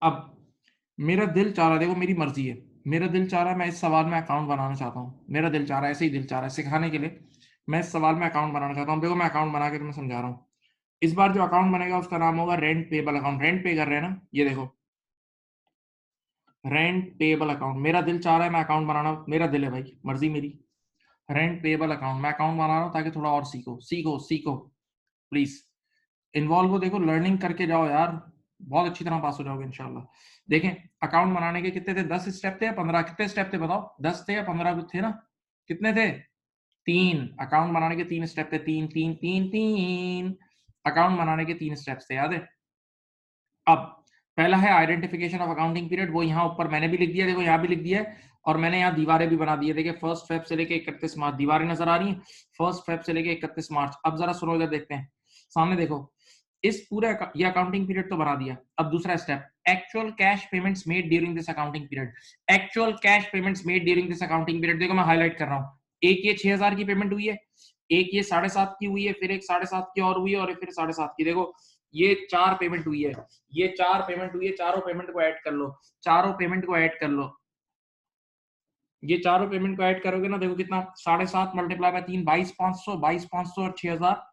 अब मेरा दिल चाह रहा है, देखो मेरी मर्जी है, मेरा दिल चाह रहा है मैं इस सवाल में अकाउंट बनाना चाहता हूँ। मेरा दिल चाह रहा है, ऐसे ही दिल चाह रहा है सिखाने के लिए, मैं इस सवाल में अकाउंट बनाना चाहता हूँ। देखो मैं अकाउंट बना के तुम्हें समझा रहा हूँ। इस बार जो अकाउंट बनेगा उसका नाम होगा रेंट पेबल अकाउंट। रेंट पे कर रहे हैं ना, ये देखो, रेंट पेबल अकाउंट। मेरा दिल चाह रहा है मैं अकाउंट बनाना, मेरा दिल है भाई, मर्जी मेरी। रेंट पेबल अकाउंट, मैं अकाउंट बना रहा हूँ ताकि थोड़ा और सीखो, सीखो, सीखो, प्लीज इन्वॉल्व हो। देखो लर्निंग करके जाओ यार, बहुत अच्छी तरह पास हो जाओगे इंशाल्लाह। देखें, अकाउंट बनाने के कितने थे? 10 स्टेप थे या 15? कितने स्टेप थे बताओ? 10 थे या 15 थे ना? कितने थे? 3। अकाउंट बनाने के 3 स्टेप थे, 3 3 3 3। अकाउंट बनाने के 3 स्टेप्स थे, याद है? अब पहला है आइडेंटिफिकेशन ऑफ अकाउंटिंग पीरियड, वो यहाँ ऊपर मैंने भी लिख दिया, देखो यहाँ भी लिख दिया है, और मैंने यहाँ दीवारें भी बना दी है। देखिए 1 फेब से लेके 31 मार्च, दीवारें नजर आ रही हैं, 1 फेब से लेके 31 मार्च। अब जरा सुनो, इधर देखते हैं, सामने देखो, इस पूरे ये अकाउंटिंग पीरियड तो बना दिया। अब दूसरा step, actual cash payments made during this accounting period. Actual cash payments made during this accounting period, देखो मैं हाईलाइट कर रहा हूँ। एक ये 6,000 की पेमेंट हुई है, एक ये 7.5 की हुई है, फिर एक 7.5 की और हुई है, और फिर 7.5 की। देखो ये 4 पेमेंट हुई है, ये 4 पेमेंट हुई है, चारों पेमेंट को ऐड कर लो, चारों पेमेंट को ऐड कर लो। ये चारों पेमेंट को ऐड करोगे ना, देखो कितना, 7.5 मल्टीप्लाई बाय 3, 22,500, 22,500 और 6,000,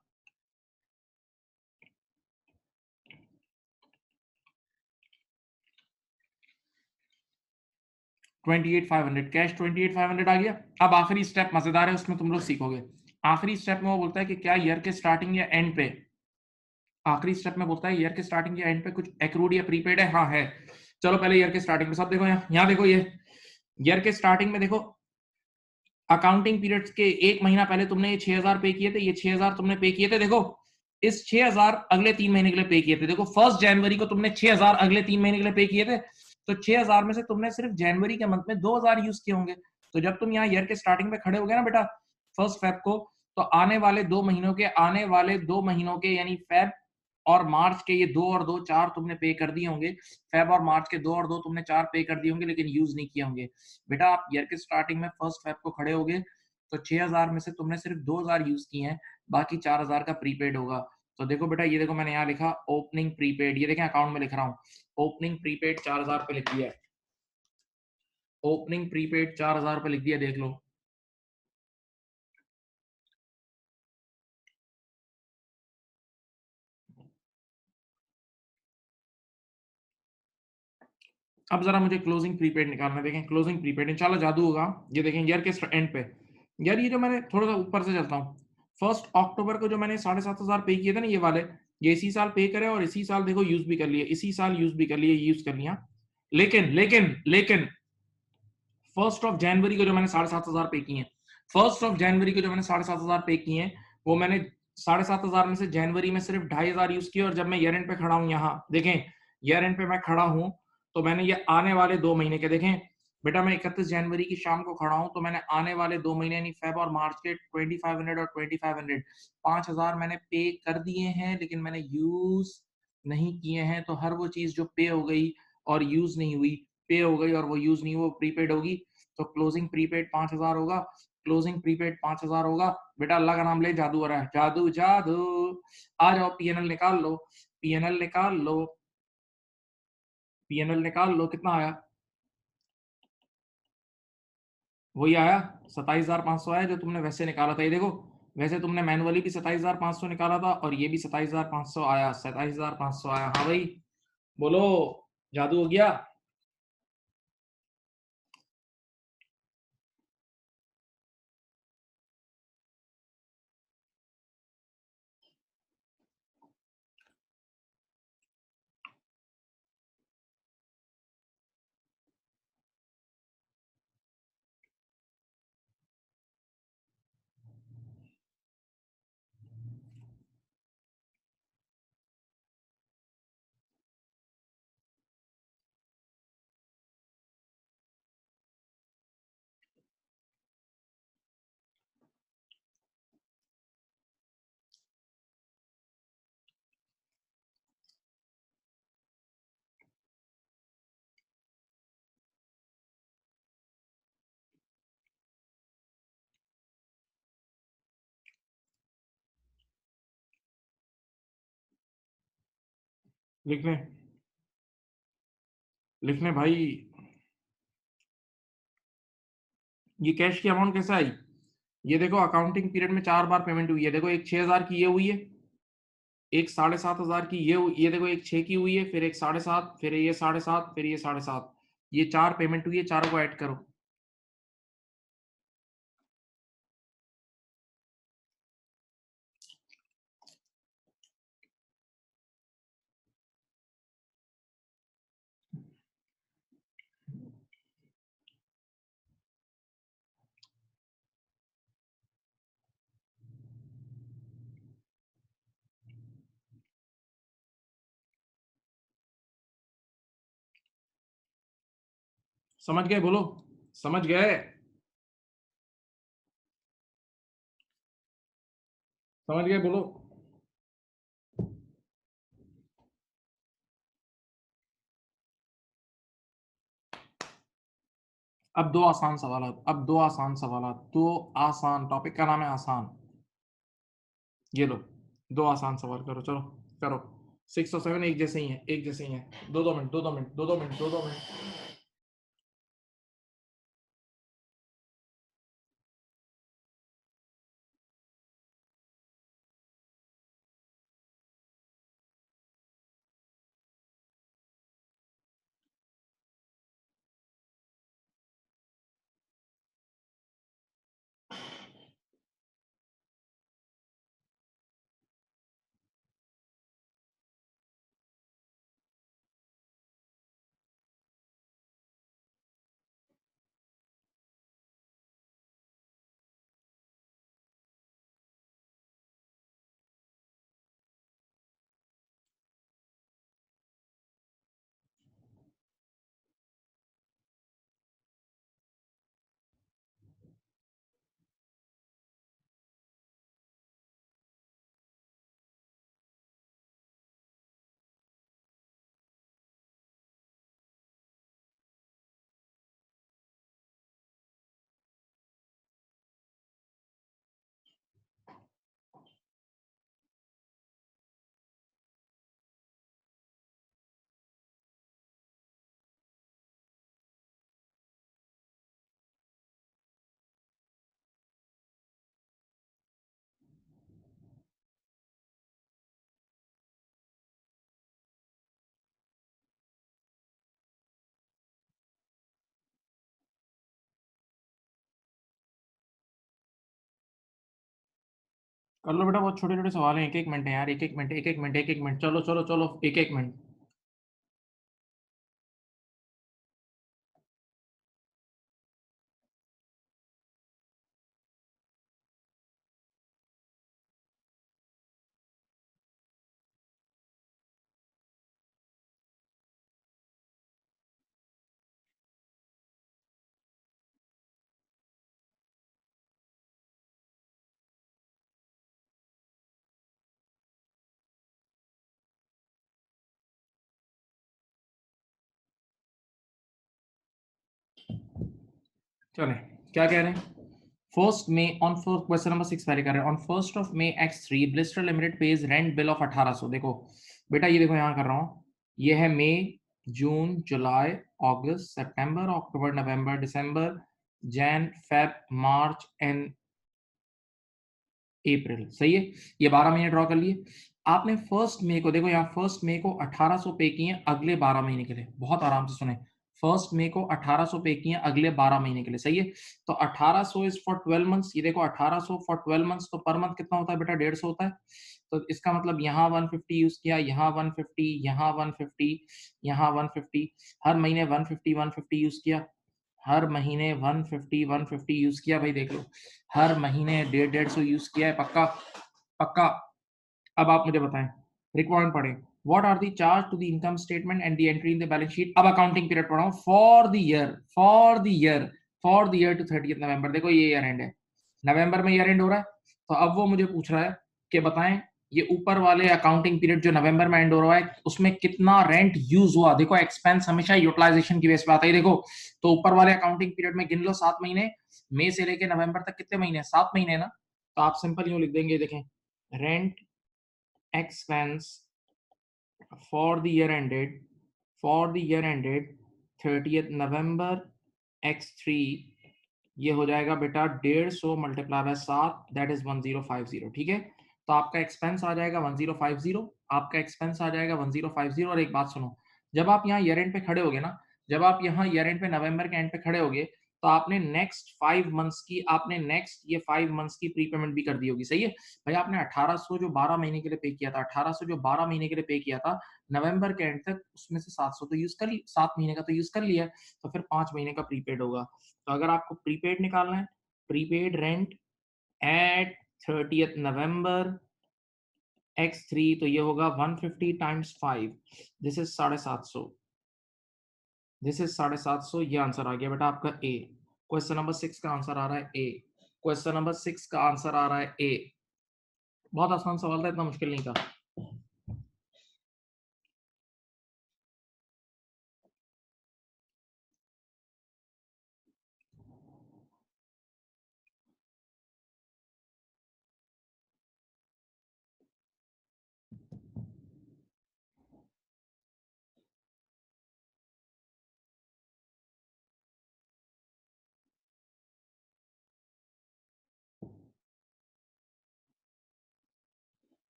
28,500 कैश, 28,500 आ गया। अब आखिरी स्टेप मजेदार है, उसमें तुम लोग सीखोगे। आखिरी स्टेप में वो बोलता है कि क्या ईयर के स्टार्टिंग या एंड पे, आखिरी स्टेप में बोलता है ईयर के स्टार्टिंग या एंड पे कुछ एक्रूड या प्रीपेड है। हाँ है। चलो पहले ईयर के स्टार्टिंग में सब देखो, यहाँ देखो, ये ईयर के स्टार्टिंग में देखो, अकाउंटिंग पीरियड्स के एक महीना पहले तुमने ये 6,000 पे किए थे, ये 6,000 तुमने पे किए थे। देखो इस 6,000 अगले 3 महीने के लिए पे किए थे। देखो 1 जनवरी को तुमने 6,000 अगले 3 महीने के लिए पे किए थे, तो 6,000 में से तुमने सिर्फ जनवरी के मंथ में 2,000 यूज किए होंगे। तो जब तुम यहाँ ईयर के स्टार्टिंग में खड़े हो गए ना बेटा, 1 फेब को, तो आने वाले 2 महीनों के यानी फेब और मार्च के, ये 2 और 2 4 तुमने पे कर दिए होंगे। फेब और मार्च के 2 और 2 तुमने 4 पे कर दिए होंगे, लेकिन यूज नहीं किए होंगे। बेटा आप ईयर के स्टार्टिंग में 1 फेब को खड़े हो गए, तो 6,000 में से तुमने सिर्फ 2,000 यूज किए हैं, बाकी 4,000 का प्रीपेड होगा। तो देखो बेटा, ये देखो मैंने यहाँ लिखा ओपनिंग प्रीपेड, ये देखें अकाउंट में लिख रहा हूँ, ओपनिंग प्रीपेड 4,000 पे लिख दिया है, ओपनिंग प्रीपेड 4,000 पे लिख दिया, देख लो। अब जरा मुझे क्लोजिंग प्रीपेड निकालना, देखें क्लोजिंग प्रीपेड इंशाल्लाह जादू होगा। ये देखें ईयर के एंड पे, यार ये जो मैंने थोड़ा सा ऊपर से चलता हूँ, 1 अक्टूबर को जो मैंने 7,500 पे किए थे ना, ये वाले, ये इसी साल पे करे और इसी साल देखो यूज भी कर लिए, इसी साल यूज भी कर लिए, यूज कर लिया। लेकिन लेकिन लेकिन 1 जनवरी को जो मैंने 7,500 पे किए हैं, 1 जनवरी को जो मैंने 7,500 पे किए हैं, वो मैंने 7,500 में से जनवरी में सिर्फ 2,500 यूज किए। और जब मैं ईयर एंड पे खड़ा हूं, यहाँ देखें ईयर एंड पे मैं खड़ा हूं, तो मैंने ये आने वाले 2 महीने के, देखें बेटा मैं 31 जनवरी की शाम को खड़ा हूं, तो मैंने आने वाले 2 महीने यानी फेब और मार्च के 2,500 और 2,500, 5,000 मैंने पे कर दिए हैं, लेकिन मैंने यूज नहीं किए हैं। तो हर वो चीज जो पे हो गई और यूज नहीं हुई, पे हो गई और वो यूज नहीं, वो प्रीपेड होगी। तो क्लोजिंग प्रीपेड 5,000 होगा, क्लोजिंग प्रीपेड 5,000 होगा। बेटा अल्लाह का नाम ले, जादू हो रहा है, जादू जादू। आ जाओ, पीएनएल निकाल लो, पीएनएल निकाल लो, पीएनएल निकाल लो, कितना आया? वही आया, 27,500 आया, जो तुमने वैसे निकाला था। ये देखो, वैसे तुमने मैनुअली भी 27,500 निकाला था, और ये भी 27,500 आया, 27,500 आया। हाँ भाई बोलो, जादू हो गया। लिखने, लिखने भाई। ये कैश की अमाउंट कैसे आई? ये देखो अकाउंटिंग पीरियड में 4 बार पेमेंट हुई है। देखो एक 6,000 की ये हुई है, एक 7,500 की ये देखो एक 6 की हुई है, फिर एक 7.5, फिर ये 7.5, फिर ये 7.5, ये 4 पेमेंट हुई है, चारों को ऐड करो। समझ गए बोलो, समझ गए, समझ गए बोलो। अब दो आसान सवाल, दो आसान, टॉपिक का नाम है आसान। ये लो, दो आसान सवाल करो, चलो करो। 6 और 7 एक जैसे ही हैं, एक जैसे ही हैं। 2-2 मिनट, 2-2 मिनट, 2-2 मिनट, 2-2 मिनट। कर लो बेटा, बहुत छोटे छोटे सवाल हैं, 1-1 मिनट है यार, 1-1 मिनट, 1-1 मिनट, 1-1 मिनट, चलो चलो चलो, 1-1 मिनट। चले, क्या कह रहे हैं? First may on question number 6 पहले कर रहे हैं। On 1 May blister limited page rent bill of 1800। देखो बेटा, ये देखो यहाँ कर रहा हूँ, ये है मई, जून, जुलाई, अगस्त, सितंबर, अक्टूबर, नवंबर, दिसंबर, Jan, Feb, March and April. सही है, ये 12 महीने ड्रॉ कर लिए आपने। 1 मई को देखो, यहाँ 1 मई को 1800 पे किए अगले 12 महीने के लिए। बहुत आराम से सुने, 1 मई को 1800 पे किए अगले 12 महीने के लिए। सही है, तो 1800 इज फॉर 12 मंथ्स। ये देखो 1800 फॉर 12 मंथ्स, तो पर मंथ कितना होता है बेटा? 150 होता है। तो इसका मतलब यहाँ 150 यूज किया, यहाँ 150, यहाँ 150, यहाँ 150, हर महीने 150 150 यूज किया, हर महीने 150 150 यूज किया। भाई देख लो, हर महीने 150 यूज किया है, पक्का पक्का। अब आप मुझे बताएं, रिक्वायरमेंट पढ़ें। What are the charge to the income statement and the entry in the balance sheet. अब अकाउंटिंग पीरियड पढ़ाऊं for the year, to 30th नवंबर। देखो ये ईयर एंड है, नवंबर में ईयर एंड हो रहा है। तो अब वो मुझे पूछ रहा है कि बताएं, ये ऊपर वाले अकाउंटिंग पीरियड जो नवंबर में एंड हो रहा है, उसमें कितना रेंट यूज हुआ। देखो एक्सपेंस हमेशा यूटिलाइजेशन की बेस पे आता है। देखो, तो ऊपर वाले अकाउंटिंग पीरियड में गिन लो 7 महीने, मई से लेके नवंबर तक कितने महीने? 7 महीने ना। तो आप सिंपल यूं लिख देंगे, देखें, rent expense for the year ended, 30th November x3, ये हो जाएगा बेटा 150 मल्टीप्लाई बाय 7, दैट इज 1050। ठीक है, तो आपका एक्सपेंस आ जाएगा 1050, आपका एक्सपेंस आ जाएगा 1050। और एक बात सुनो, जब आप यहाँ ईयर एंड पे खड़े होगे ना, जब आप यहाँ ईयर एंड पे नवंबर के एंड पे खड़े होगे, तो आपने नेक्स्ट 5 मंथ्स की, आपने नेक्स्ट ये 5 मंथ्स की प्रीपेमेंट भी कर दी होगी। सही है भाई, आपने 1800 जो 12 महीने के लिए पे किया था, 1800 जो 12 महीने के लिए पे किया था नवंबर के एंड तक, उसमें से 700 तो यूज कर, 7 महीने का तो यूज कर लिया है, तो फिर 5 महीने का प्रीपेड होगा। तो अगर आपको प्रीपेड निकालना है, prepaid rent eight 30th November x3, तो ये होगा 150 times 5, this is 750, this is 750। ये आंसर आ गया बेटा आपका ए। क्वेश्चन नंबर 6 का आंसर आ रहा है ए, क्वेश्चन नंबर 6 का आंसर आ रहा है ए। बहुत आसान सवाल था, इतना मुश्किल नहीं था।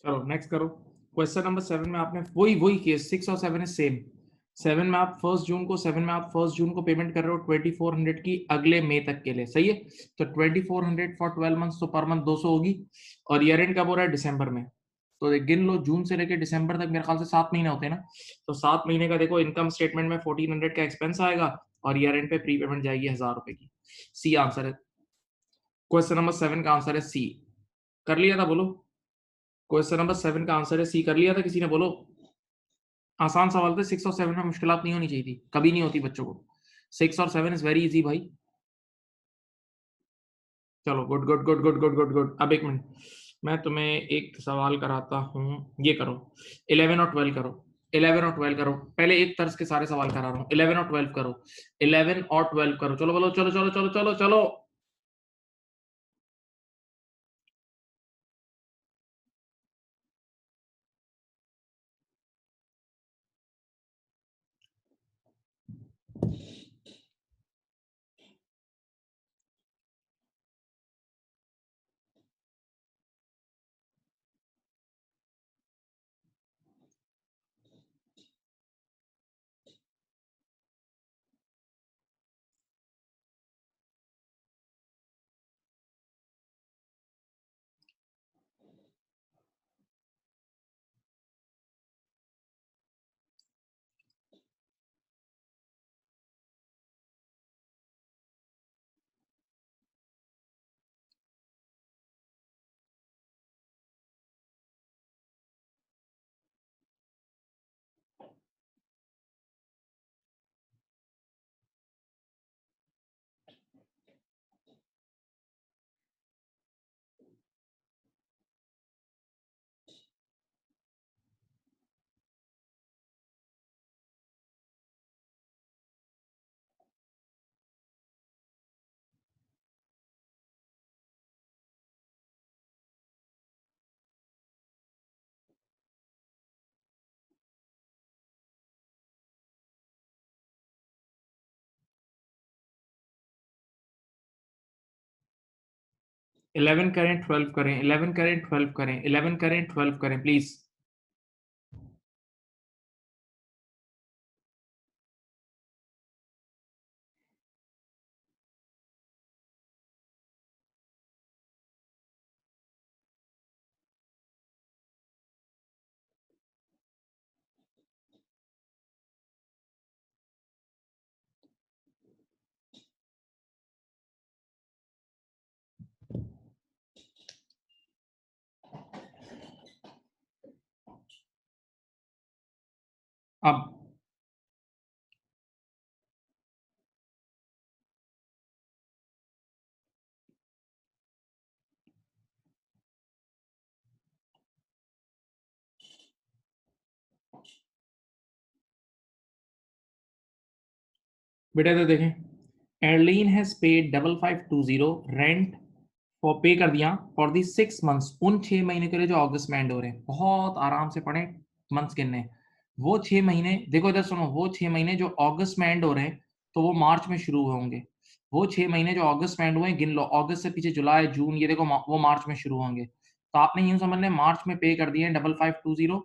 चलो नेक्स्ट करो। क्वेश्चन नंबर 7 में आपने वही केस 6 और 7 इज सेम। 7 में आप 1 जून को पेमेंट कर रहे हो 2400 की अगले मई तक के लिए, सही है। तो 2400 फॉर 12 मंथ्स, तो पर मंथ 200 होगी। और ईयर एंड कब हो रहा है? दिसंबर में। तो गिन लो, जून से लेकर दिसंबर तक मेरे ख्याल से 7 महीने होते हैं ना। तो 7 महीने का देखो, इनकम स्टेटमेंट में 1400 का एक्सपेंस आएगा और ईयर एंड पे प्री पेमेंट जाएगी 1000 रुपए की। सी आंसर है। क्वेश्चन नंबर 7 का आंसर है सी। कर लिया था, बोलो। क्वेश्चन नंबर 7 का आंसर है सी। कर लिया था किसी ने? बोलो। आसान सवाल थे। 6 और 7 में मुश्किलात नहीं होनी चाहिए थी, कभी नहीं होती बच्चों को। 6 और 7 इज वेरी इजी भाई। चलो good good good good good good good. अब एक मिनट, मैं तुम्हें एक सवाल कराता हूँ। ये करो, 11 और 12 करो। 11 और 12 करो। पहले एक तर्ज के सारे सवाल करा रहा हूँ। 11 और 12 करो। 11 और 12 करो। चलो बोलो, चलो चलो चलो चलो चलो। इलेवन करें, 12 करें, 11 करें, 12 करें, 11 करें, 12 करें, प्लीज। अब बेटा तो देखें, airline has paid 5520 rent for, पे कर दिया फॉर दी 6 मंथ्स, उन 6 महीने के लिए जो अगस्त में एंड हो रहे हैं। बहुत आराम से पढ़े, मंथ्स गिनने। वो 6 महीने देखो, इधर सुनो, वो 6 महीने जो अगस्त में एंड हो रहे हैं, तो वो मार्च में शुरू होंगे। वो 6 महीने जो अगस्त में एंड हुए हैं, गिन लो। अगस्त से पीछे जुलाई, जून, ये देखो वो मार्च में शुरू होंगे। तो आपने यूं समझ लें, मार्च में पे कर दिए हैं 5520,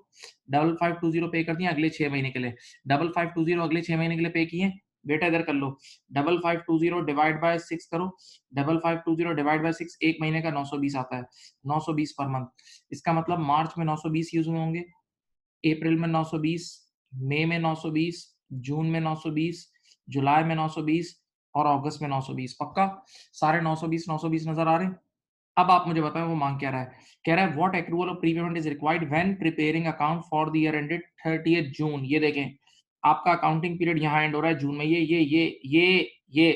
5520 पे कर दिए अगले 6 महीने के लिए। 5520 अगले 6 महीने के लिए पे किए। बेटा इधर कर लो, 5520 डिवाइड बाय 6 करो। 5520 डिवाइड बाय 6, एक महीने का 920 आता है। 920 पर मंथ। इसका मतलब मार्च में 920 यूज हुए होंगे, अप्रैल में 920, मई में 920, जून में 920, जुलाई में 920 और अगस्त में 920। पक्का सारे 920 920 नजर आ रहे हैं? अब आप मुझे बताएं वो मांग क्या रहा है। कह रहा है what accrual of prepayment is required when preparing account for the year ended 30th जून। ये देखें, आपका अकाउंटिंग पीरियड यहाँ एंड हो रहा है जून में। ये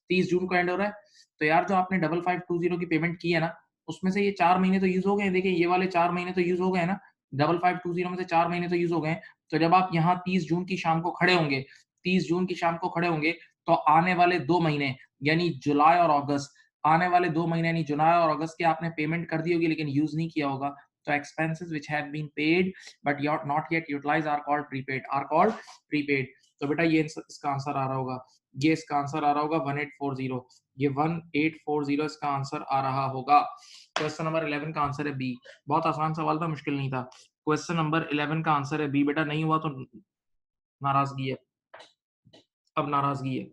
30 जून को एंड हो रहा है। तो यार जो आपने 5520 की पेमेंट की है ना, उसमें से ये 4 महीने तो यूज हो गए। देखिए ये वाले 4 महीने तो यूज हो गए ना। 5520 में से 4 महीने तो यूज हो गए। तो जब आप यहाँ 30 जून की शाम को खड़े होंगे, 30 जून की शाम को खड़े होंगे, तो आने वाले 2 महीने यानी जुलाई और अगस्त, आने वाले 2 महीने यानी जुलाई और अगस्त के आपने पेमेंट कर दी होगी लेकिन यूज नहीं किया होगा। तो expenses which have been paid but not yet utilised are called prepaid, are called prepaid. तो बेटा ये इसका आंसर आ रहा होगा, ये इसका आंसर आ रहा होगा 1840। ये 1840 इसका आंसर आ रहा होगा। क्वेश्चन नंबर 11 का आंसर है बी। बहुत आसान सवाल था, मुश्किल नहीं था। क्वेश्चन नंबर 11 का आंसर है बी। बेटा नहीं हुआ तो नाराजगी है, अब नाराजगी है।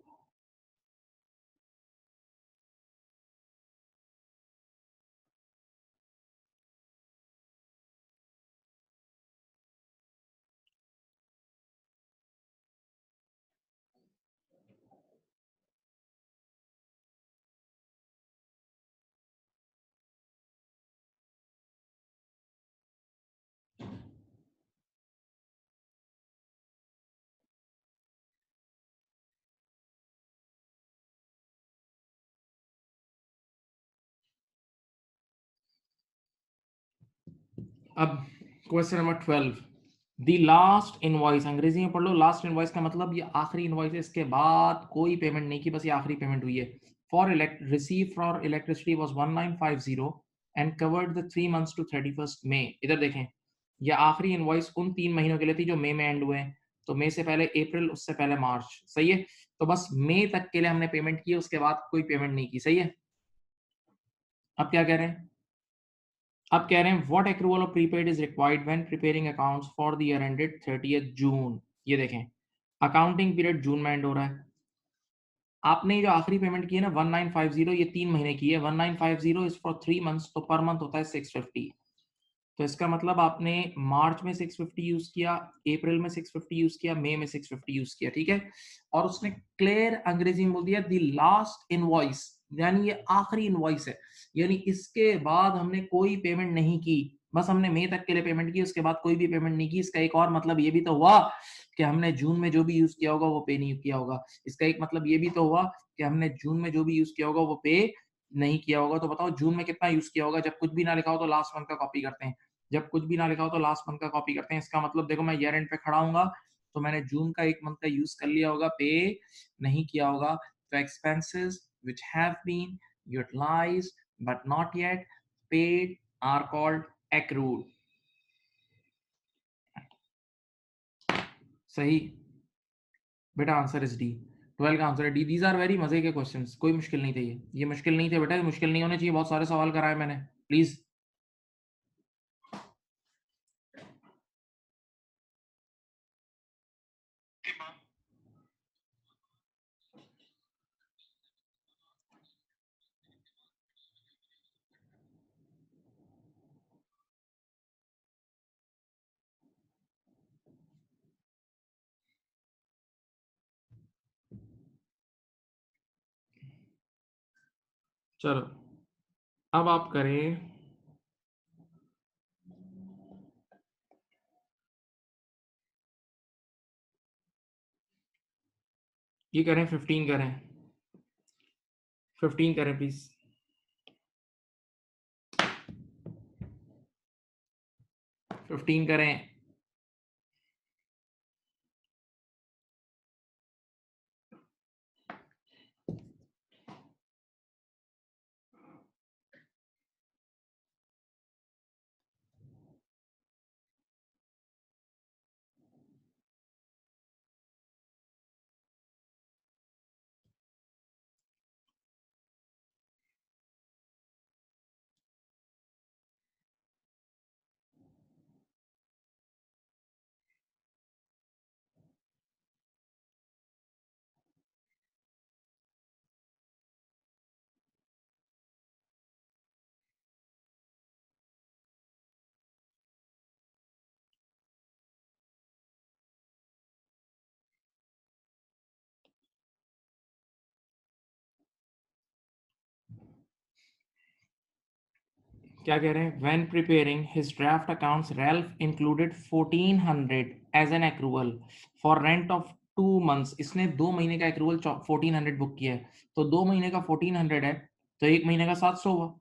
अब question number 12, the last invoice, अंग्रेजी में पढ़ लो। लास्ट इनवॉइस का मतलब ये आखिरी इनवॉइस है, इसके बाद कोई पेमेंट नहीं की, बस ये आखिरी पेमेंट हुई है। For receive for electricity was 1950 and covered the 3 months to 31st May. इधर देखें, ये आखिरी इनवॉइस उन 3 महीनों के लिए थी जो मई में एंड हुए हैं। तो मई से पहले अप्रैल, उससे पहले मार्च, सही है। तो बस मई तक के लिए हमने पेमेंट की, उसके बाद कोई पेमेंट नहीं की, सही है। अब क्या कह रहे हैं, अब कह रहे हैं what accrual of prepaid is required when preparing accounts for the year ended 30th जून। ये देखें, अकाउंटिंग पीरियड जून में एंड हो रहा है। आपने जो आखिरी पेमेंट की है ना 1950, ये 3 महीने की है। 1950 इज फॉर 3 मंथ्स, तो पर मंथ होता है 650। तो इसका मतलब आपने मार्च में 650 यूज किया, अप्रैल में 650 यूज किया, मई में 650 यूज किया, ठीक है। और उसने क्लियर अंग्रेजी में बोल दिया द लास्ट इनवॉइस, यानी ये आखिरी इनवॉइस है, यानी इसके बाद हमने कोई पेमेंट नहीं की, बस हमने मई तक के लिए पेमेंट की, उसके बाद कोई भी पेमेंट नहीं की। इसका एक और मतलब ये भी तो हुआ कि हमने जून में जो भी यूज किया होगा वो पे नहीं किया होगा। इसका एक मतलब ये भी तो हुआ कि हमने जून में जो भी यूज किया होगा वो पे नहीं किया होगा। तो बताओ जून में कितना यूज किया होगा। जब कुछ भी ना लिखा हो तो लास्ट मंथ का कॉपी करते हैं, जब कुछ भी ना लिखा हो तो लास्ट मंथ का कॉपी करते हैं। इसका मतलब देखो, मैं ईयर एंड पे खड़ा हूंगा तो मैंने जून का एक मंथ का यूज कर लिया होगा, पे नहीं किया होगा। तो expenses which have been utilised but not yet paid are called accrued. सही बेटा, आंसर इज डी। 12 का आंसर है डी। दीज आर वेरी मजे के क्वेश्चंस, कोई मुश्किल नहीं थे ये मुश्किल नहीं थे बेटा, ये मुश्किल नहीं होने चाहिए। बहुत सारे सवाल कराए मैंने, प्लीज। चलो अब आप करें, ये करें 15 करें, 15 करें प्लीज। 15 करें। क्या कह रहे हैं, when preparing his draft accounts Ralph included 1400 as an accrual for rent of 2 months. इसने 2 महीने का एक्रूवल 1400 बुक किया है। तो 2 महीने का 1400 है, तो 1 महीने का 700 हुआ।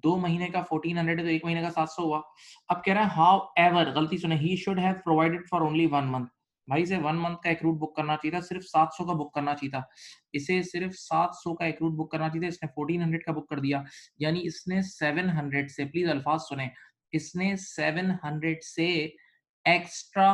2 महीने का 1400 है तो 1 महीने का 700 हुआ। अब कह रहा है हाउ एवर, गलती सुने, he should have provided for only 1 month. भाई से 1 मंथ का एक्रूड बुक करना चाहिए था, सिर्फ 700 का बुक करना चाहिए था। इसे सिर्फ 700 का एक्रूड बुक करना चाहिए था, इसने 1400 का बुक कर दिया। यानी इसने 700 से, प्लीज अल्फाज सुने, इसने 700 से एक्स्ट्रा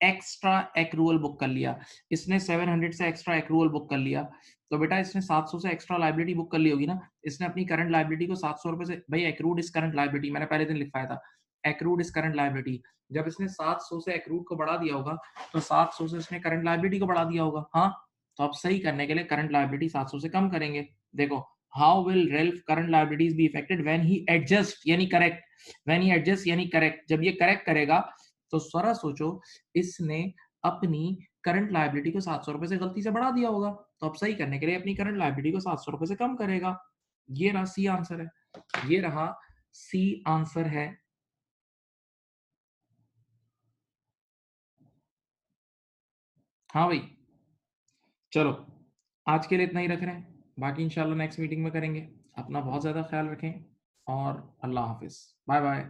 एक्स्ट्रा एक्रूअल बुक कर लिया, इसने 700 से एक्स्ट्रा एक्रूअल बुक कर लिया, तो बेटा इसने 700 से एक्स्ट्रा लायबिलिटी बुक कर ली होगी ना, इसने अपनी करंट लायबिलिटी को 700 रुपए से, भाई एक्रूड इज करंट लायबिलिटी मैंने पहले दिन लिखवाया था, एक्रूड इज करंट लायबिलिटी, जब इसने 700 से एक्रूड को बढ़ा दिया होगा तो 700 से इसने करंट लायबिलिटी को बढ़ा दिया होगा, हाँ, तो अब सही करने के लिए करंट लायबिलिटी 700 से कम करेंगे। देखो, how will Ralph current liabilities be affected when he adjust यानी करेक्ट, व्हेन ही एडजस्ट यानी करेक्ट, जब ये करेक्ट करेगा तो जरा सोचो इसने अपनी करंट लायबिलिटी को 700 रुपए से गलती से बढ़ा दिया होगा, तो अब सही करने के लिए अपनी करंट लायबिलिटी को 700 रुपए से कम करेगा। ये रहा सी आंसर है, ये रहा सी आंसर है। हाँ भाई, चलो आज के लिए इतना ही रख रहे हैं, बाकी इंशाल्लाह नेक्स्ट मीटिंग में करेंगे। अपना बहुत ज़्यादा ख्याल रखें और अल्लाह हाफिज़, बाय बाय।